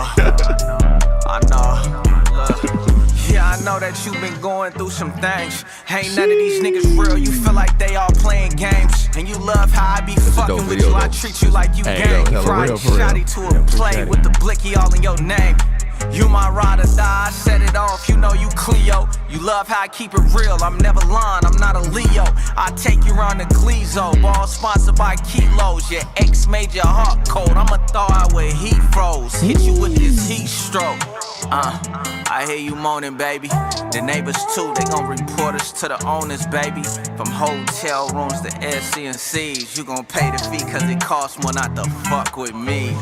Look. Yeah, I know that you've been going through some things. Ain't none of these niggas real. You feel like they all playing games. And you love how I be fucking with you. I treat you like you gang. Right, shotty to a play with the blicky all in your name. You my ride or die, I set it off, you know you Cleo. You love how I keep it real, I'm never lying, I'm not a Leo. I take you around the Gleezo, ball sponsored by Kilos. Your ex made your heart cold, I'ma thaw out where heat froze. Hit you with this heat stroke. I hear you moaning, baby. The neighbors too, they gon' report us to the owners, baby. From hotel rooms to SC&Cs, you gon' pay the fee cause it costs more not to fuck with me.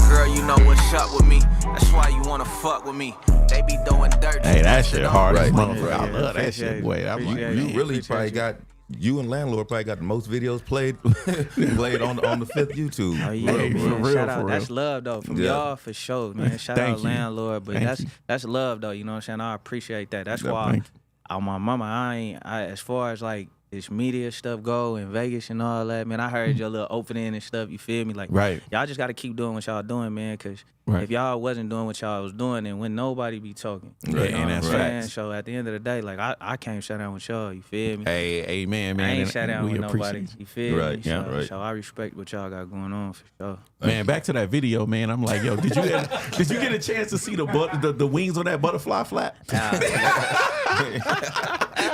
Girl, you know what's up with me. That's why you wanna fuck with me. They be doing dirt. Hey, that shit hard as Right. motherfucker. I love that shit. Wait, I'm like, You really probably got. You and Landlord probably got the most videos played on the 5th YouTube. Oh yeah, Hey, man. for real, Shout out. for That's real. love though from Yeah. y'all for sure, man. Shout Thank out you. Landlord, but Thank you. that's love though. You know what I'm saying? I appreciate that. That's Yeah, why thank on my mama, I as far as like this media stuff go in Vegas and all that, man. I heard your little opening and stuff. You feel me? Like, Right. y'all just got to keep doing what y'all doing, man. Cause Right. if y'all wasn't doing what y'all was doing, then when nobody be talking, Right. you know And what that's I'm saying? facts. So at the end of the day, like I can't shut down with y'all. You feel me? Hey, amen, man. I ain't and sat down we with nobody. appreciate You feel Right, me? yeah, So, right. so I respect what y'all got going on for sure. Man, back to that video, man. I'm like, yo, did you get a chance to see the wings on that butterfly flap?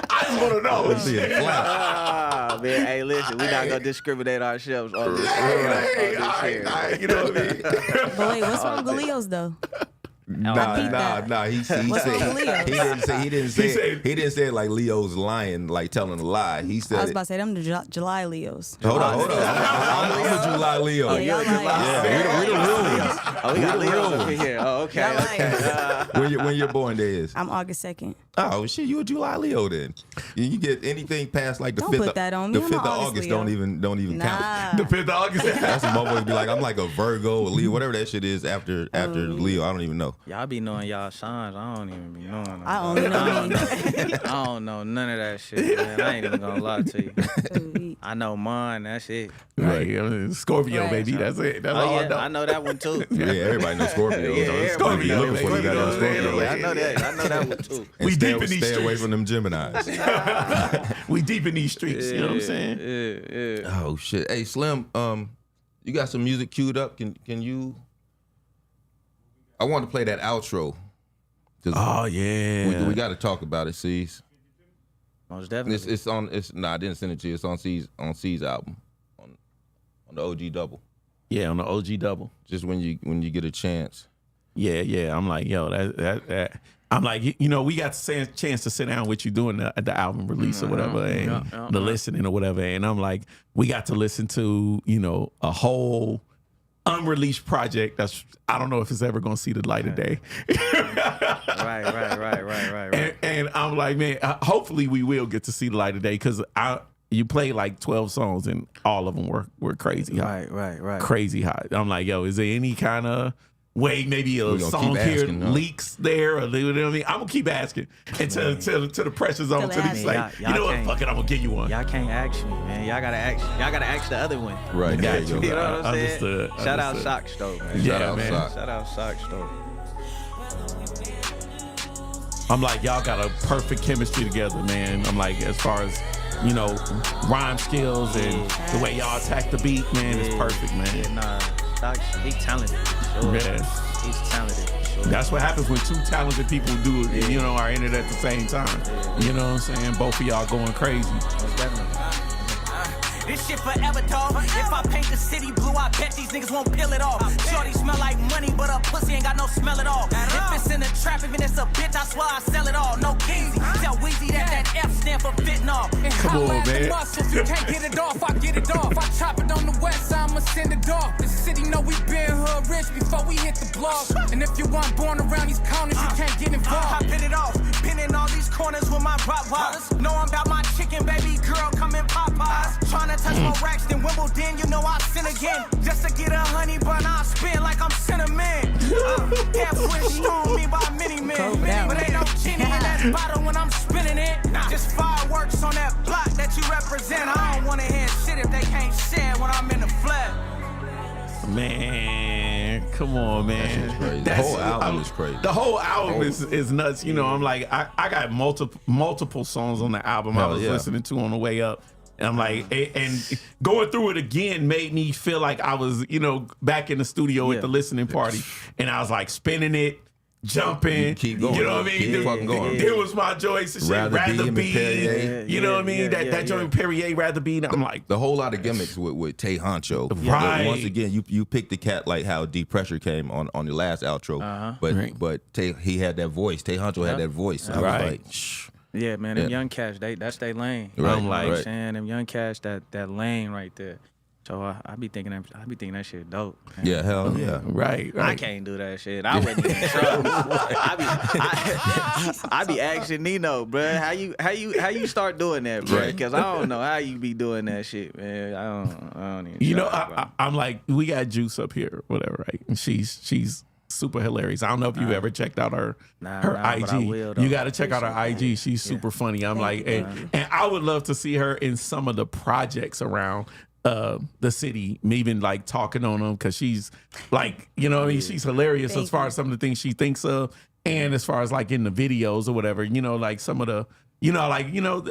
I just want to know. Man, hey, listen, we not gonna discriminate ourselves on this. Hey, you know what I mean? But wait, what's wrong with the Leos though? Nah. He said he didn't say it like Leo's lying, like telling a lie. He said I was about to say them the July Leos. Hold on. I'm a July Leo. Yeah, you're Yeah, we the real ones. Oh, we got Leos up in here. Oh, okay. When your born day is? I'm August 2nd. Oh shit, you a July Leo then? You get anything past like the Don't 5th. put that on me. The I'm 5th of an August August Leo. don't even count. The 5th of August. That's what motherfuckers be like. I'm like a Virgo, a Leo, whatever that shit is after Leo. I don't even know. Y'all be knowing y'all signs. I don't even be knowing them. I only know I don't know none of that shit, man. I ain't even gonna lie to you. I know mine. That's it. Right. I mean, Scorpio, Right. baby. That's it. That's Oh all yeah, I know. that one too. Yeah, everybody knows Scorpio. Yeah, Scorpio, Looking for the baby. goddamn Scorpio. Yeah, I know that one too. And We stay, deep in these stay away streets. from them Geminis. We deep in these streets. You know what I'm saying? Yeah. Oh shit. Hey Slim, you got some music queued up? Can you? I want to play that outro. Oh yeah. We got to talk about it, Ceez. Most definitely. I didn't send it to you. It's on Ceez album, on the OG double. Yeah, on the OG double. Just when you get a chance. Yeah. I'm like, yo, that. I'm like, you know, we got the chance to sit down with you doing the album release or whatever, and the listening or whatever. And I'm like, we got to listen to, you know, a whole unreleased project that's, I don't know if it's ever going to see the light of day. Right. And I'm like, man, hopefully we will get to see the light of day, because you played like 12 songs and all of them were crazy hot. Right. Crazy hot. I'm like, yo, is there any kind of way maybe a song here asking, huh? leaks there, or you know what I mean? I'm gonna keep asking until the pressure's on. Till he's like, you know what? Fuck it, I'm gonna give you one. Y'all can't ask me, man. Y'all gotta ask the other one. Right. Got there you. go. You know what I'm saying? Understood. Shout out Sock Stove, man. Yeah, Shout out man. Sock. Shout out Sock Stove. I'm like, y'all got a perfect chemistry together, man. I'm like, as far as, you know, rhyme skills and the way y'all attack the beat, man, it's perfect, man. Yeah, nah, Sock, he's talented. Sure. Yeah. He's talented. Sure. That's what happens when two talented people do it, you know, are in it at the same time. You know what I'm saying? Both of y'all going crazy. Most definitely. This shit forever, dog. If I paint the city blue, I bet these niggas won't peel it off. Shorty smell like money, but her pussy ain't got no smell at all. If it's in the trap, even it's a bitch, I swear I sell it all. No Keezy. Tell Weezy that F stand for fentanyl. Come on, man. If you can't get it off, I get it off. I chop it on the west side, I'ma send it off. The city know we been hood rich before we hit the block. And if you weren't born around these corners, you can't get I involved. pin it off, pinning all these corners with my Rottweilers. Know I'm about my chicken, baby girl, come in Popeyes. Tryna touch more racks than Wimbledon, you know I sin again. Just to get a honey bun, I spin like I'm cinnamon. Half switched on me by many men. But ain't no genie in that bottle when I'm spinning it. Just fireworks on that block that you represent. I don't wanna hear shit if they can't share when I'm in the flat. Man, come on, man. Crazy. The whole album is crazy. The whole album is nuts. You know, I'm like, I got multiple songs on the album I was listening to on the way up. And I'm like, and going through it again made me feel like I was, you know, back in the studio at the listening party. And I was like spinning it, jumping. Keep going. You know what I mean? Keep fucking going. There was my choice and shit. Rather Be, Perrier. You know what I mean? That joint Perrier, Rather Be. I'm like, the whole lot of gimmicks with Tay Honcho. Right. Once again, you picked the cat like how Deep Pressure came on the last outro. But Tay, he had that voice. Tay Honcho had that voice. I was like, shh. Yeah, man, them young cats, that's their lane. Right, I'm like, right. saying them young cats, that lane right there. So I be thinking that shit dope. Man. Yeah, hell yeah. Right. I can't do that shit. I wouldn't even try. I be asking Nino, bro, how you start doing that, bro? Because I don't know how you be doing that shit, man. I don't even. You know, try, I'm like, we got Juice up here, whatever, right? And she's super hilarious. I don't know if you ever checked out her IG. But I will, though. You got to check out her IG. She's super funny. I'm like, and I would love to see her in some of the projects around the city, even like talking on them, because she's like, you know what I mean? She's hilarious as far as some of the things she thinks of, and as far as like in the videos or whatever, you know, like some of the, you know, like, you know,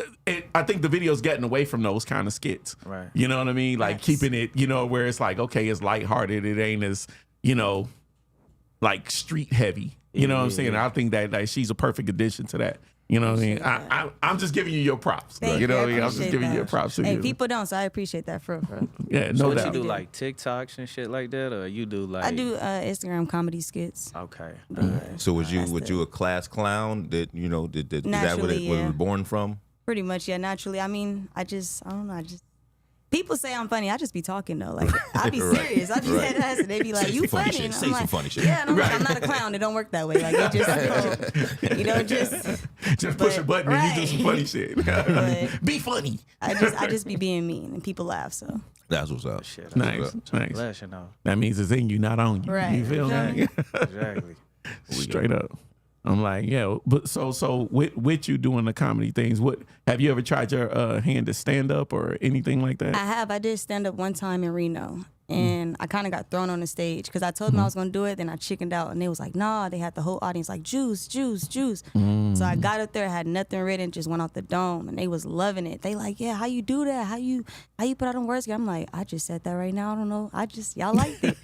I think the video's getting away from those kind of skits. Right. You know what I mean? Like keeping it, you know, where it's like, okay, it's lighthearted. It ain't as, you know, like street heavy. You know what I'm saying? I think that like she's a perfect addition to that You know what I mean? I'm just giving you your props. You know what I mean? I'm just giving you your props. Hey, people don't, so I appreciate that for real. Yeah, no so doubt. what you do, like TikToks and shit like that, or you do like? I do Instagram comedy skits. Okay. So was you a class clown? That is that what it was born from? Pretty much, yeah. Naturally, I mean, I don't know. People say I'm funny. I just be talking though. Like I be serious. I just head ass and they be like, "You funny?" And Say I'm some like, funny shit. Yeah, and I'm like, I'm not a clown. It don't work that way. Like it just push a button and you do some funny shit. Be funny. I just be being mean and people laugh. So that's what's up. Shit, nice. Bless you know. That means it's in you, not on you. Right. You feel me? Exactly. Straight up. I'm like, yeah, but so with you doing the comedy things, what have you ever tried your hand to stand up or anything like that? I have. I did stand up one time in Reno, and I kind of got thrown on the stage because I told them I was gonna do it. Then I chickened out, and they was like, "Nah." They had the whole audience like, "Juice, juice, juice." So I got up there, had nothing written, just went out the dome, and they was loving it. They like, "Yeah, how you do that? How you put out them words?" I'm like, "I just said that right now. I don't know. y'all liked it."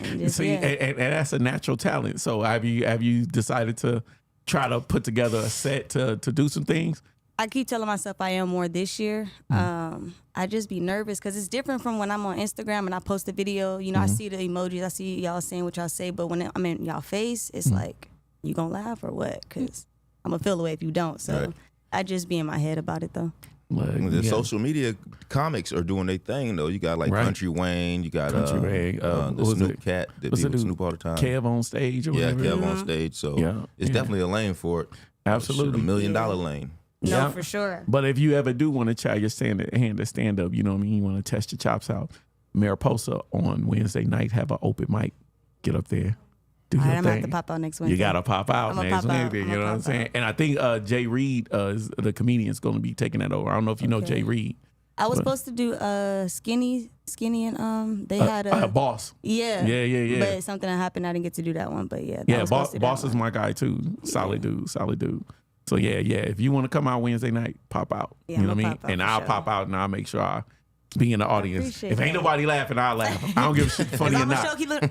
And just, See, and that's a natural talent. So have you decided to try to put together a set to do some things? I keep telling myself I am more this year. I just be nervous because it's different from when I'm on Instagram and I post a video. You know, I see the emojis, I see y'all saying what y'all say, but when I'm in y'all face, it's like, you gonna laugh or what? Because I'm gonna feel away if you don't. So I just be in my head about it though. The social media comics are doing their thing though. You got like Country Wayne, you got the Snoop Cat that be with Snoop all the time. Kev on stage or whatever. Kev on stage. So it's definitely a lane for it. Absolutely. $1 million lane. No, for sure. But if you ever do want to try your hand to stand up, you know what I mean? You want to test your chops out. Mariposa on Wednesday night have an open mic. Get up there. Do your I'm thing. gonna have to pop out next Wednesday. You gotta pop out next Wednesday. You know what I'm saying? And I think Jay Reed, the comedian, is going to be taking that over. I don't know if you know Jay Reed. I was supposed to do Skinny, and they had a Boss. Yeah. Yeah. But something that happened, I didn't get to do that one. But yeah, Boss is my guy too. Solid dude. So yeah. If you want to come out Wednesday night, pop out. Yeah, you know what I mean? pop out And for I'll sure. pop out and I'll make sure I be in the audience. If ain't that. nobody laughing, I'll laugh. I don't give a shit funny or not.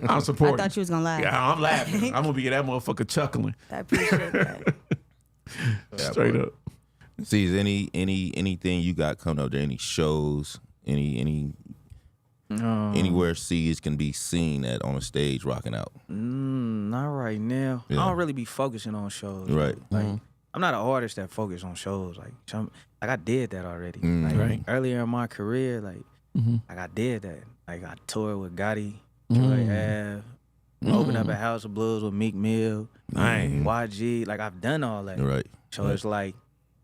I'm supporting. I thought you was gonna laugh. Yeah, I'm laughing. I'm gonna be that motherfucker chuckling. I appreciate that. Straight up. See, is anything you got coming up there? Any shows? Anywhere Ceez can be seen at on a stage rocking out? Not right now. Yeah. I don't really be focusing on shows. Right. Like I'm not an artist that focus on shows. Like I did that already. Earlier in my career, I did that. Like I toured with Gotti, Troy Ave, opened up a House of Blues with Meek Mill, YG. Like I've done all that. Right. So it's like,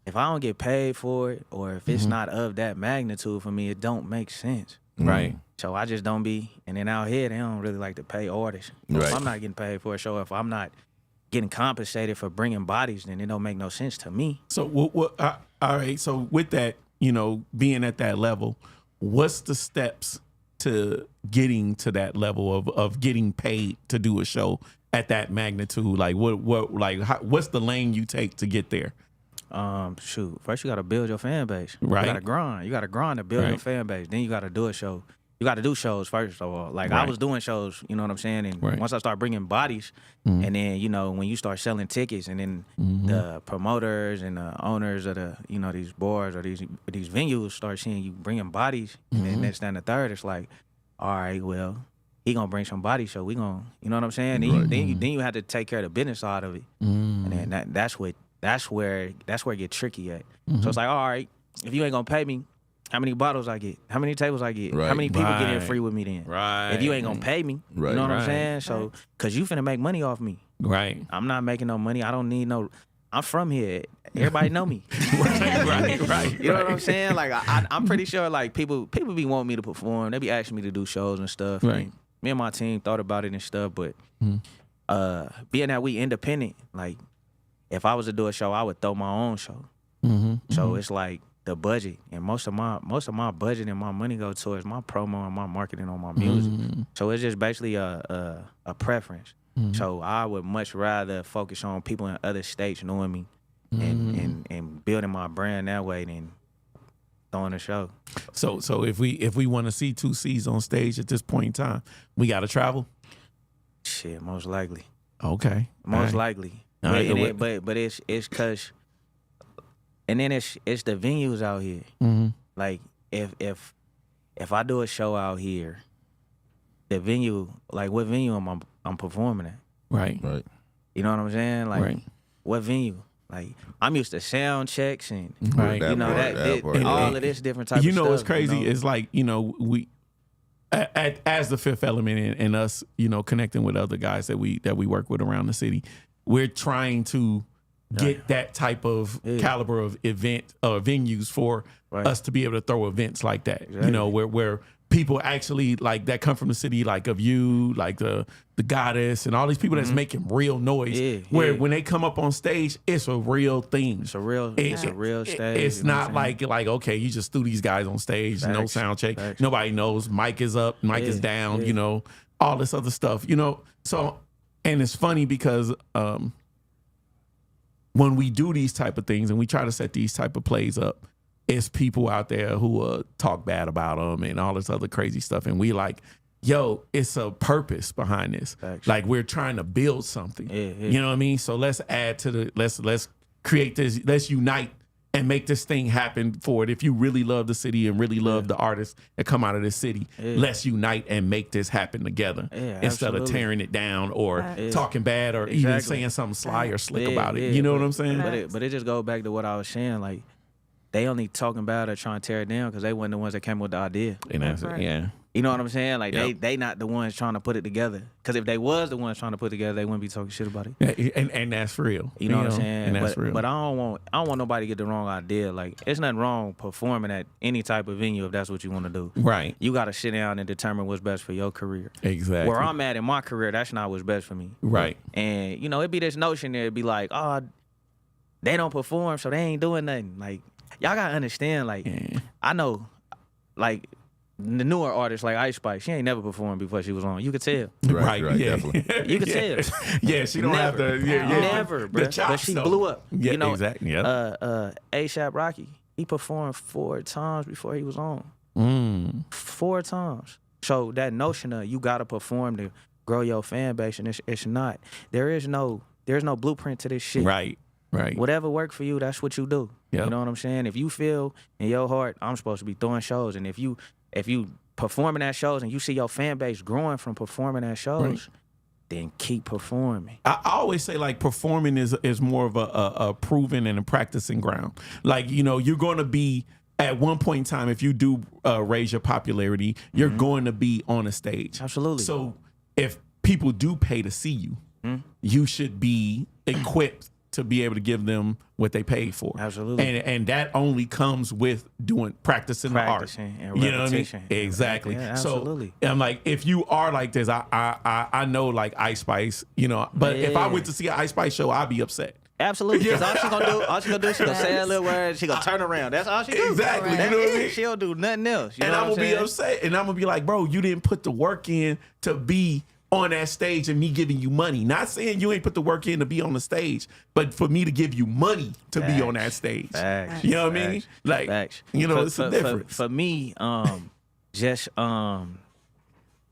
if I don't get paid for it, or if it's not of that magnitude for me, it don't make sense. Right. So I just don't be. And then out here, they don't really like to pay artists. So if I'm not getting paid for a show, if I'm not getting compensated for bringing bodies, then it don't make no sense to me. So all right. So with that, being at that level, what's the steps to getting to that level of getting paid to do a show at that magnitude? Like what's the lane you take to get there? First you gotta build your fan base. Right. You gotta grind to build your fan base. Then you gotta do a show. You gotta do shows first of all. Like I was doing shows, you know what I'm saying? And once I start bringing bodies, and then, when you start selling tickets, and then the promoters and the owners of the, these bars or these venues start seeing you bringing bodies, and then next and the third, it's like, all right, well, he gonna bring some bodies, so we gonna, you know what I'm saying? Then you have to take care of the business side of it, and then that's where it get tricky at. So it's like, all right, if you ain't gonna pay me, how many bottles I get? How many tables I get? How many people get in free with me then? Right. If you ain't gonna pay me, you know what I'm saying? So, cause you finna make money off me. Right. I'm not making no money. I don't need no. I'm from here. Everybody know me. right. You know what I'm saying? Like I'm pretty sure like people be wanting me to perform. They be asking me to do shows and stuff. Right. And me and my team thought about it and stuff, but being that we independent, like if I was to do a show, I would throw my own show. So it's like the budget, and most of my budget and my money go towards my promo and my marketing on my music. So it's just basically a preference. So I would much rather focus on people in other states knowing me and building my brand that way than throwing a show. So if we want to see 2 Ceez on stage at this point in time, we got to travel. Shit, most likely. Okay. Most likely. But it's because And then it's the venues out here. Like if I do a show out here, the venue, like what venue I'm performing at? Right. You know what I'm saying? Like what venue? Like I'm used to sound checks and you know all of this different type of stuff. You know what's crazy is like, you know, we as the Fifth Element and us, you know, connecting with other guys that we work with around the city, we're trying to get that type of caliber of event venues for us to be able to throw events like that. Exactly. You know, where people actually like that come from the city, like of you, like the Goddess and all these people that's making real noise. Where when they come up on stage, it's a real thing. It's a real stage. It's not like okay, you just threw these guys on stage, no sound check. Nobody knows. Mic is up, mic is down, you know, all this other stuff, you know. So, and it's funny because when we do these type of things and we try to set these type of plays up, it's people out there who talk bad about them and all this other crazy stuff. And we like, yo, it's a purpose behind this. Like we're trying to build something. You know what I mean? So let's add to let's create this, let's unite and make this thing happen for it. If you really love the city and really love the artists that come out of this city, let's unite and make this happen together instead of tearing it down or talking bad or even saying something sly or slick about it. You know what I'm saying? But it just goes back to what I was saying. Like, they only talking about or trying to tear it down because they weren't the ones that came up with the idea. And that's You know what I'm saying? Like they not the ones trying to put it together. Because if they was the ones trying to put it together, they wouldn't be talking shit about it. And that's real. You know what I'm saying? And that's real. But I don't want nobody to get the wrong idea. Like, it's nothing wrong performing at any type of venue if that's what you want to do. Right. You got to sit down and determine what's best for your career. Exactly. Where I'm at in my career, that's not what's best for me. Right. And you know, it'd be this notion there, it'd be like, oh, they don't perform, so they ain't doing nothing. Like, y'all gotta understand, like, I know, like, the newer artists like Ice Spice, she ain't never performed before she was on. You could tell. Right, definitely. You could tell. Yeah, she don't have to. Never, bro. But she blew up. Yeah, you know, exactly. A$AP Rocky, he performed 4 times before he was on. 4 times. So that notion of you gotta perform to grow your fan base, and it's not. There's no blueprint to this shit. Right. Whatever worked for you, that's what you do. Yep. You know what I'm saying? If you feel in your heart, I'm supposed to be throwing shows, and if you performing at shows and you see your fan base growing from performing at shows, then keep performing. I always say, like, performing is more of a proving and a practicing ground. Like, you know, you're going to be at one point in time, if you do raise your popularity, you're going to be on a stage. Absolutely. So if people do pay to see you, you should be equipped to be able to give them what they paid for. Absolutely. And that only comes with practicing the art. And you know what I mean? repetition. Exactly. Yeah, absolutely. So I'm like, if you are like this, I know, like, Ice Spice, you know, but if I went to see an Ice Spice show, I'd be upset. Absolutely. Because all she gonna do, she gonna say a little word, she gonna turn around. That's all she do. Exactly. You know what I mean? She'll do nothing else. You and know I'm gonna be upset, and I'm gonna be like, bro, you didn't put the work in to be on that stage and me giving you money. Not saying you ain't put the work in to be on the stage, but for me to give you money to be on that stage. Facts. You know what I mean? Like, Facts. you know, it's a difference. For me, just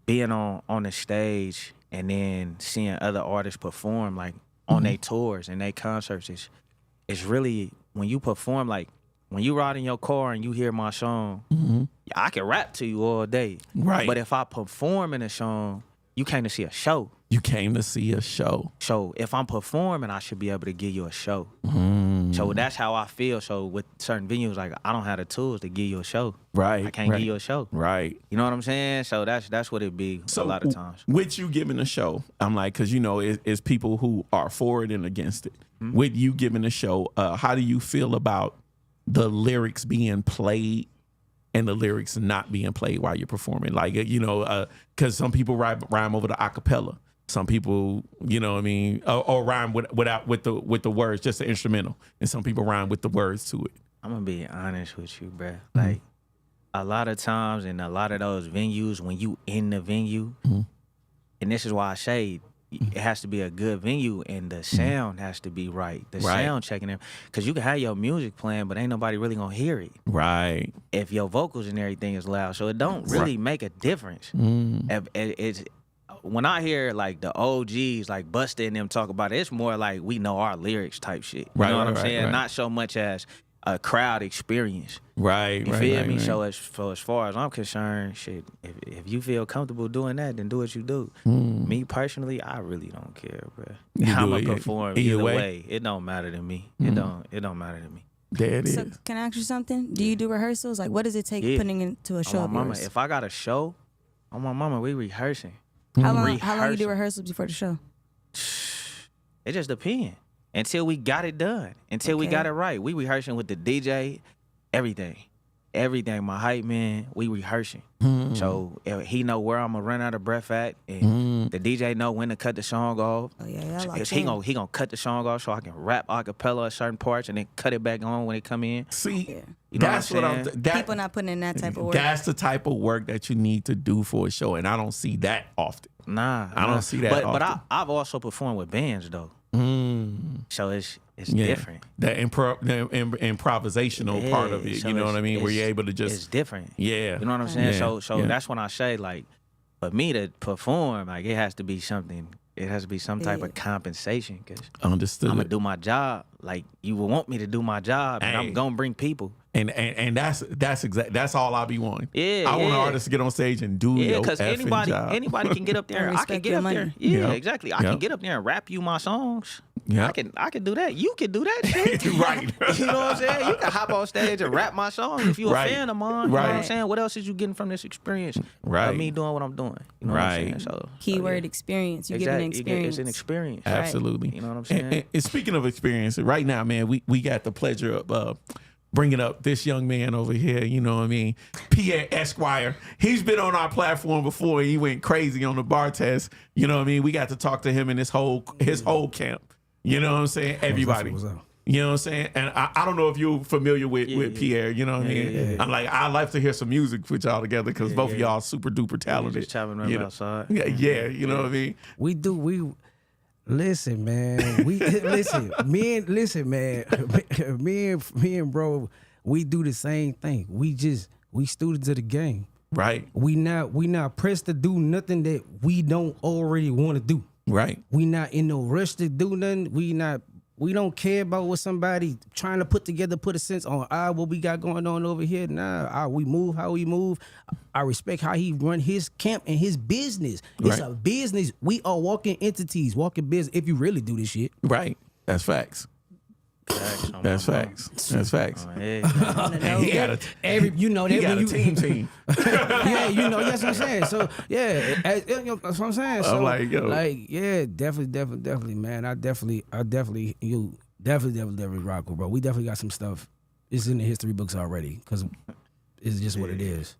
being on the stage and then seeing other artists perform, like, on their tours and their concerts, it's really, when you perform, like, when you ride in your car and you hear my song, I can rap to you all day. Right. But if I perform in a song, you came to see a show. You came to see a show. So if I'm performing, I should be able to give you a show. So that's how I feel. So with certain venues, like, I don't have the tools to give you a show. Right. I can't give you a show. Right. You know what I'm saying? So that's what it be a lot of times. With you giving a show, I'm like, because, you know, it's people who are for it and against it. With you giving a show, how do you feel about the lyrics being played and the lyrics not being played while you're performing? Like, you know, because some people rhyme over the acapella. Some people, you know what I mean, or rhyme with the words, just the instrumental. And some people rhyme with the words to it. I'm going to be honest with you, bruh. Like, a lot of times in a lot of those venues, when you in the venue, and this is why I say it has to be a good venue and the sound has to be right. The sound checking in. Because you can have your music playing, but ain't nobody really going to hear it. Right. If your vocals and everything is loud. So it don't really make a difference. It's when I hear, like, the OGs, like Busta and them talk about it, it's more like we know our lyrics type shit. You know what I'm saying? Not so much as, a crowd experience. Right, you right, feel right, me? right. So as far as I'm concerned, shit, if you feel comfortable doing that, then do what you do. Mm. Me personally, I really don't care, bro. You I'm do a it perform either either way? way. It don't matter to me. Mm. It don't matter to me. There it is. So can I ask you something? Do you do rehearsals? Like, what does it take putting into a show? On Of my mama, yours? if I got a show, on my mama, we rehearsing. How long you do rehearsals before the show? It just depends. Until we got it done. Until we Okay. got it right. We rehearsing with the DJ, everything. Everything. My hype man, we rehearsing. So he know where I'm gonna run out of breath at, and the DJ know when to cut the song off. Oh yeah, I like He gonna cut the song off so I can rap a cappella at certain parts and then cut it back on when it come in. See, You know that's what what I'm I'm. saying? People not putting in that type of work. That's the type of work that you need to do for a show, and I don't see that often. Nah, I don't see that But often. I've also performed with bands though, so it's Yeah. different. The improvisational part of it, So you know what I mean? Where you're it's- able to just. It's different. Yeah. You know what I'm saying? Yeah. So Yeah. that's when I say, like, for me to perform, like, it has to be something. It has to be some type of compensation, because Understood. I'm gonna do my job. Like, you will want me to do my job, and Hey. I'm gonna bring people. And that's all I be wanting. Yeah, I want an yeah. artist to get on stage and do Yeah, your because effing job. anybody can get up there. And I can respect get your up there. money. Yeah, Yep. exactly. I can Yep. get up there and rap you my songs. Yep. I can do that. You can do that shit. Right. You know what I'm saying? You can hop on stage and rap my songs if you're Right. a fan of mine. You know what I'm Right. saying? What else is you getting from this experience? Right. Me doing what I'm doing. You know what I'm saying? Right. So Keyword experience. You give an experience. It's an experience. Absolutely. You know what I'm saying? And speaking of experience, right now, man, we got the pleasure of bringing up this young man over here. You know what I mean? Pierre Esquire. He's been on our platform before. He went crazy on the bar test. You know what I mean? We got to talk to him and his whole camp. You know what I'm saying? Everybody. What's up? You know what I'm saying? And I don't know if you're familiar with Pierre. You know what I mean? Yeah. I'm like, I like to hear some music with y'all together because both of y'all super duper talented. Just chopping up you know? outside. Yeah, you know what I mean? We listen, man. Me and bro, we do the same thing. We students of the game. Right. We not pressed to do nothing that we don't already want to do. Right. We not in no rush to do nothing. We don't care about what somebody trying to put a sense on what we got going on over here. Nah, we move how we move. I respect how he run his camp and his business. It's Right. a business. We are walking entities, walking business. If you really do this shit, Right. That's facts. That's facts. That's facts. He got a you know that he got when a team. yeah, you know, that's what I'm saying. So yeah, that's what I'm saying. So I'm like, yo. yeah, definitely, man. I definitely rock with, bro. We definitely got some stuff. It's in the history books already because it's just what it is.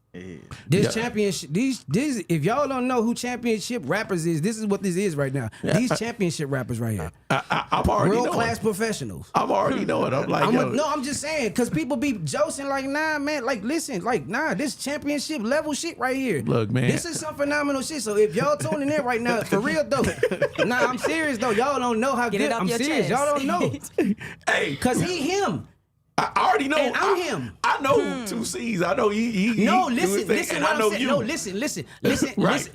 This championship, these if y'all don't know who championship rappers is, this is what this is right now. These championship rappers right here, I'm already world knowing. class professionals. I'm already knowing. I'm like, I'm just saying, because people be joking like, nah, man, like, listen, like, nah, this championship level shit right here. Look, man. This is some phenomenal shit. So if y'all tuning in right now, for real though, nah, I'm serious though. Y'all don't know how Get good it off I'm your serious. chest. Y'all don't know. Hey, Cause he him. I already know. And I'm him. I know who 2 Ceez. I know he No, he do his listen, thing, listen and what I I'm know saying. you. No, listen, Right.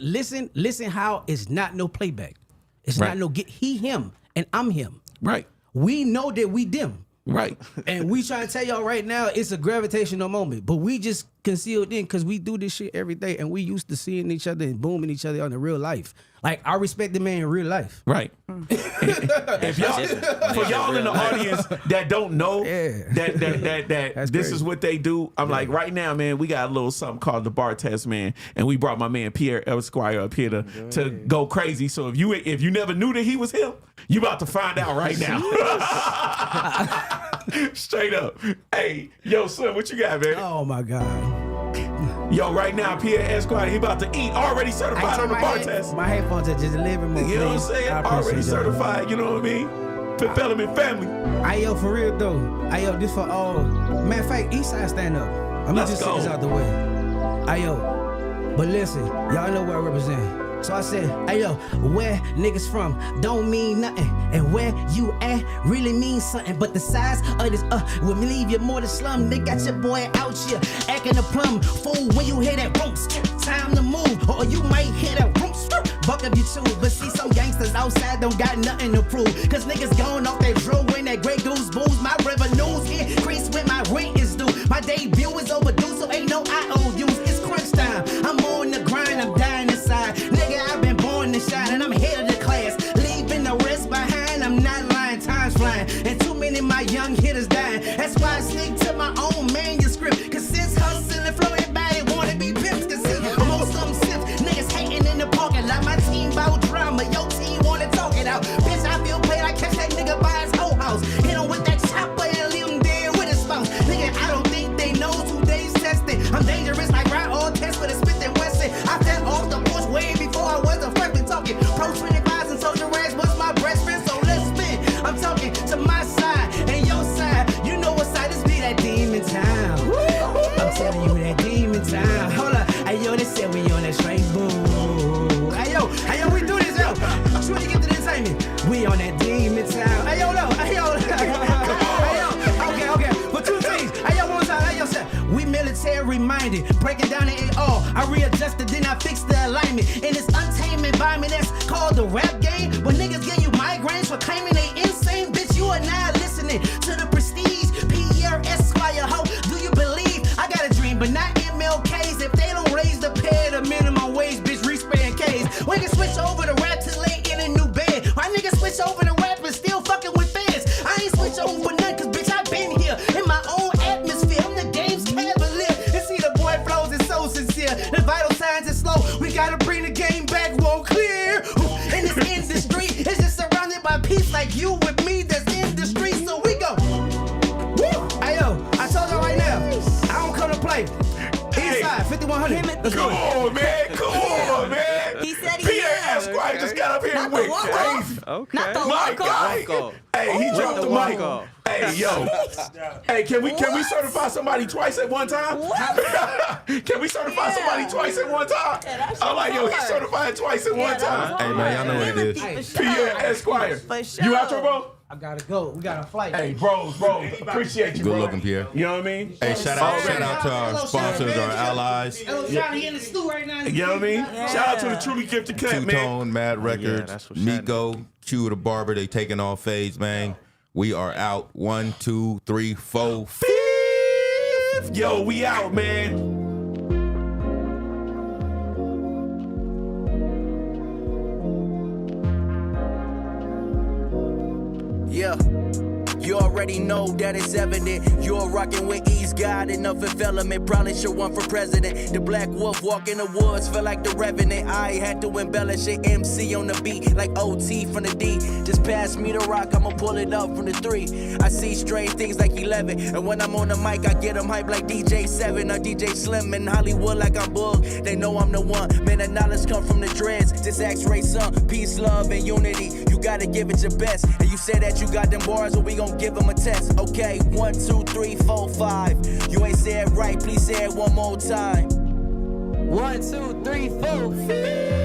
listen how it's not no playback. It's Right. not no he him and I'm him. Right. We know that we them. Right. And we trying to tell y'all right now, it's a gravitational moment. But we just concealed in because we do this shit every day and we used to seeing each other and booming each other on the real life. Like, I respect the man in real life. Right. If y'all, for y'all in the audience that don't know that this crazy. is what they do, I'm like, right now, man, we got a little something called the bar test, man, and we brought my man Pierre Esquire up here to go crazy. So if you never knew that he was him, you about to find out right now. Straight up. Hey, yo, son, what you got, man? Oh my God. Yo, right now, Pierre Esquire, he about to eat. Already certified on the bar test. My headphones are just a little bit more. You know what I'm saying? Already certified, you know what I mean? Fifth Element family. Hey, yo, for real though. Hey, yo, this for all. Matter of fact, Eastside stand up. I'm Let's just go. get this out the way. Hey, yo. But listen, y'all know where I represent. So I said, hey, yo, where niggas from don't mean nothing. And where you at really means something. But the size of this, will leave you more than slum. They got your boy out here acting a plum. Fool, when you hear that boom, time to move. Or you might hear that boom, buck up your tube. But see, some gangsters outside don't got nothing to prove. Cause niggas gone off that drill when that Grey Goose booze. My revenues increase with my debut is overdue, so ain't no IOUs. It's crunch time. I'm on the grind, I'm dying inside. Nigga, I've been born to shine, and I'm head of the class. Leaving the rest behind, I'm not lying, time's flying. And too many of my young hitters dying. That's why I stick to my own manuscript. Cause since hustling and flow, everybody wanna be pimps. Cause see, most of them sips, niggas hating in the parking lot. My team bout drama, your team wanna talk it out. Bitch, I feel paid, I catch that nigga by his whole house. Hit him with that chopper and leave him dead with his spouse. Nigga, I don't think they know 2 days tested. I'm dangerous like right all test for the Smith and Wesson. I fell off the porch way before I was a freshman talking. Pro 25s and Soldier Rags was my breast friend, so let's spin. I'm talking to my side and your side. You know what side this be, that demon time. I'm telling you that demon time. Hold up, hey yo, they said we on that straight boo. Hey yo, we do this yo. Sure you get to the entertainment. We on that demon time. Hey yo, no, hey yo, hey yo. Okay. But 2 things. Hey yo, one time. Hey yo, sir. We military minded, breaking down the AR. I readjusted, then I fixed the alignment. In this untamed environment that's called the rap game, but niggas give you migraines for claiming they insane. Bitch, you are not listening to the prestige. Pierre, Esquire, ho, do you believe? I got a dream, but not MLK's. If they don't raise the pay to minimum wage, bitch, respect K's. We can switch over to rap to lay in a new bed. Why niggas switch over to rap and still fucking with fans? I ain't switch over for none, cause bitch, I been here in my own atmosphere. I'm the game's cavalier. And see the boy flows is so sincere. The vital signs is slow. We gotta bring the game back, won't clear. In this industry, it's just surrounded by peace like you with me that's in the street. So we go. Woo! Hey yo, I told you right now, I don't come to play. Inside, 5100. Come on, man. He said he Pierre is. Esquire just got up here and went crazy. Okay. Not the My walk-off. guy. Hey, he dropped the mic. Hey, yo. Hey, can we certify somebody twice at one time? Can we certify somebody twice at one time? I'm like, yo, he's certified twice at one time. Hey, man, y'all know what it is. Pierre Esquire. For sure. You out there, bro? I gotta go. We got a flight. Hey, bros, appreciate you, bro. Good looking, Pierre. You know what I mean? Hey, shout out to our sponsors, our allies. Hello, Johnny in the stew right now. You know what I mean? Shout out to the Truly Gifted Cut, man. Two-Tone, Mad Records, Miko, Q the Barber, they taking off fades, man. We are out. 1, 2, 3, 4, 5. Yo, we out, man. Yeah. You already know that it's evident. You're rocking with Ease, got enough envelopment. Probably should run for president. The Black Wolf walk in the woods, feel like the Revenant. I had to embellish it. MC on the beat, like OT from the D. Just pass me the rock, I'ma pull it up from the 3. I see strange things like 11. And when I'm on the mic, I get them hype like DJ 7 or DJ Slim in Hollywood like I'm Boog. They know I'm the one. Man, the knowledge come from the dreads. This X-ray son, peace, love, and unity. You gotta give it your best. And you say that you got them bars, or we gon' give them a test. Okay, 1, 2, 3, 4, 5. You ain't say it right, please say it one more time. 1, 2, 3, 4.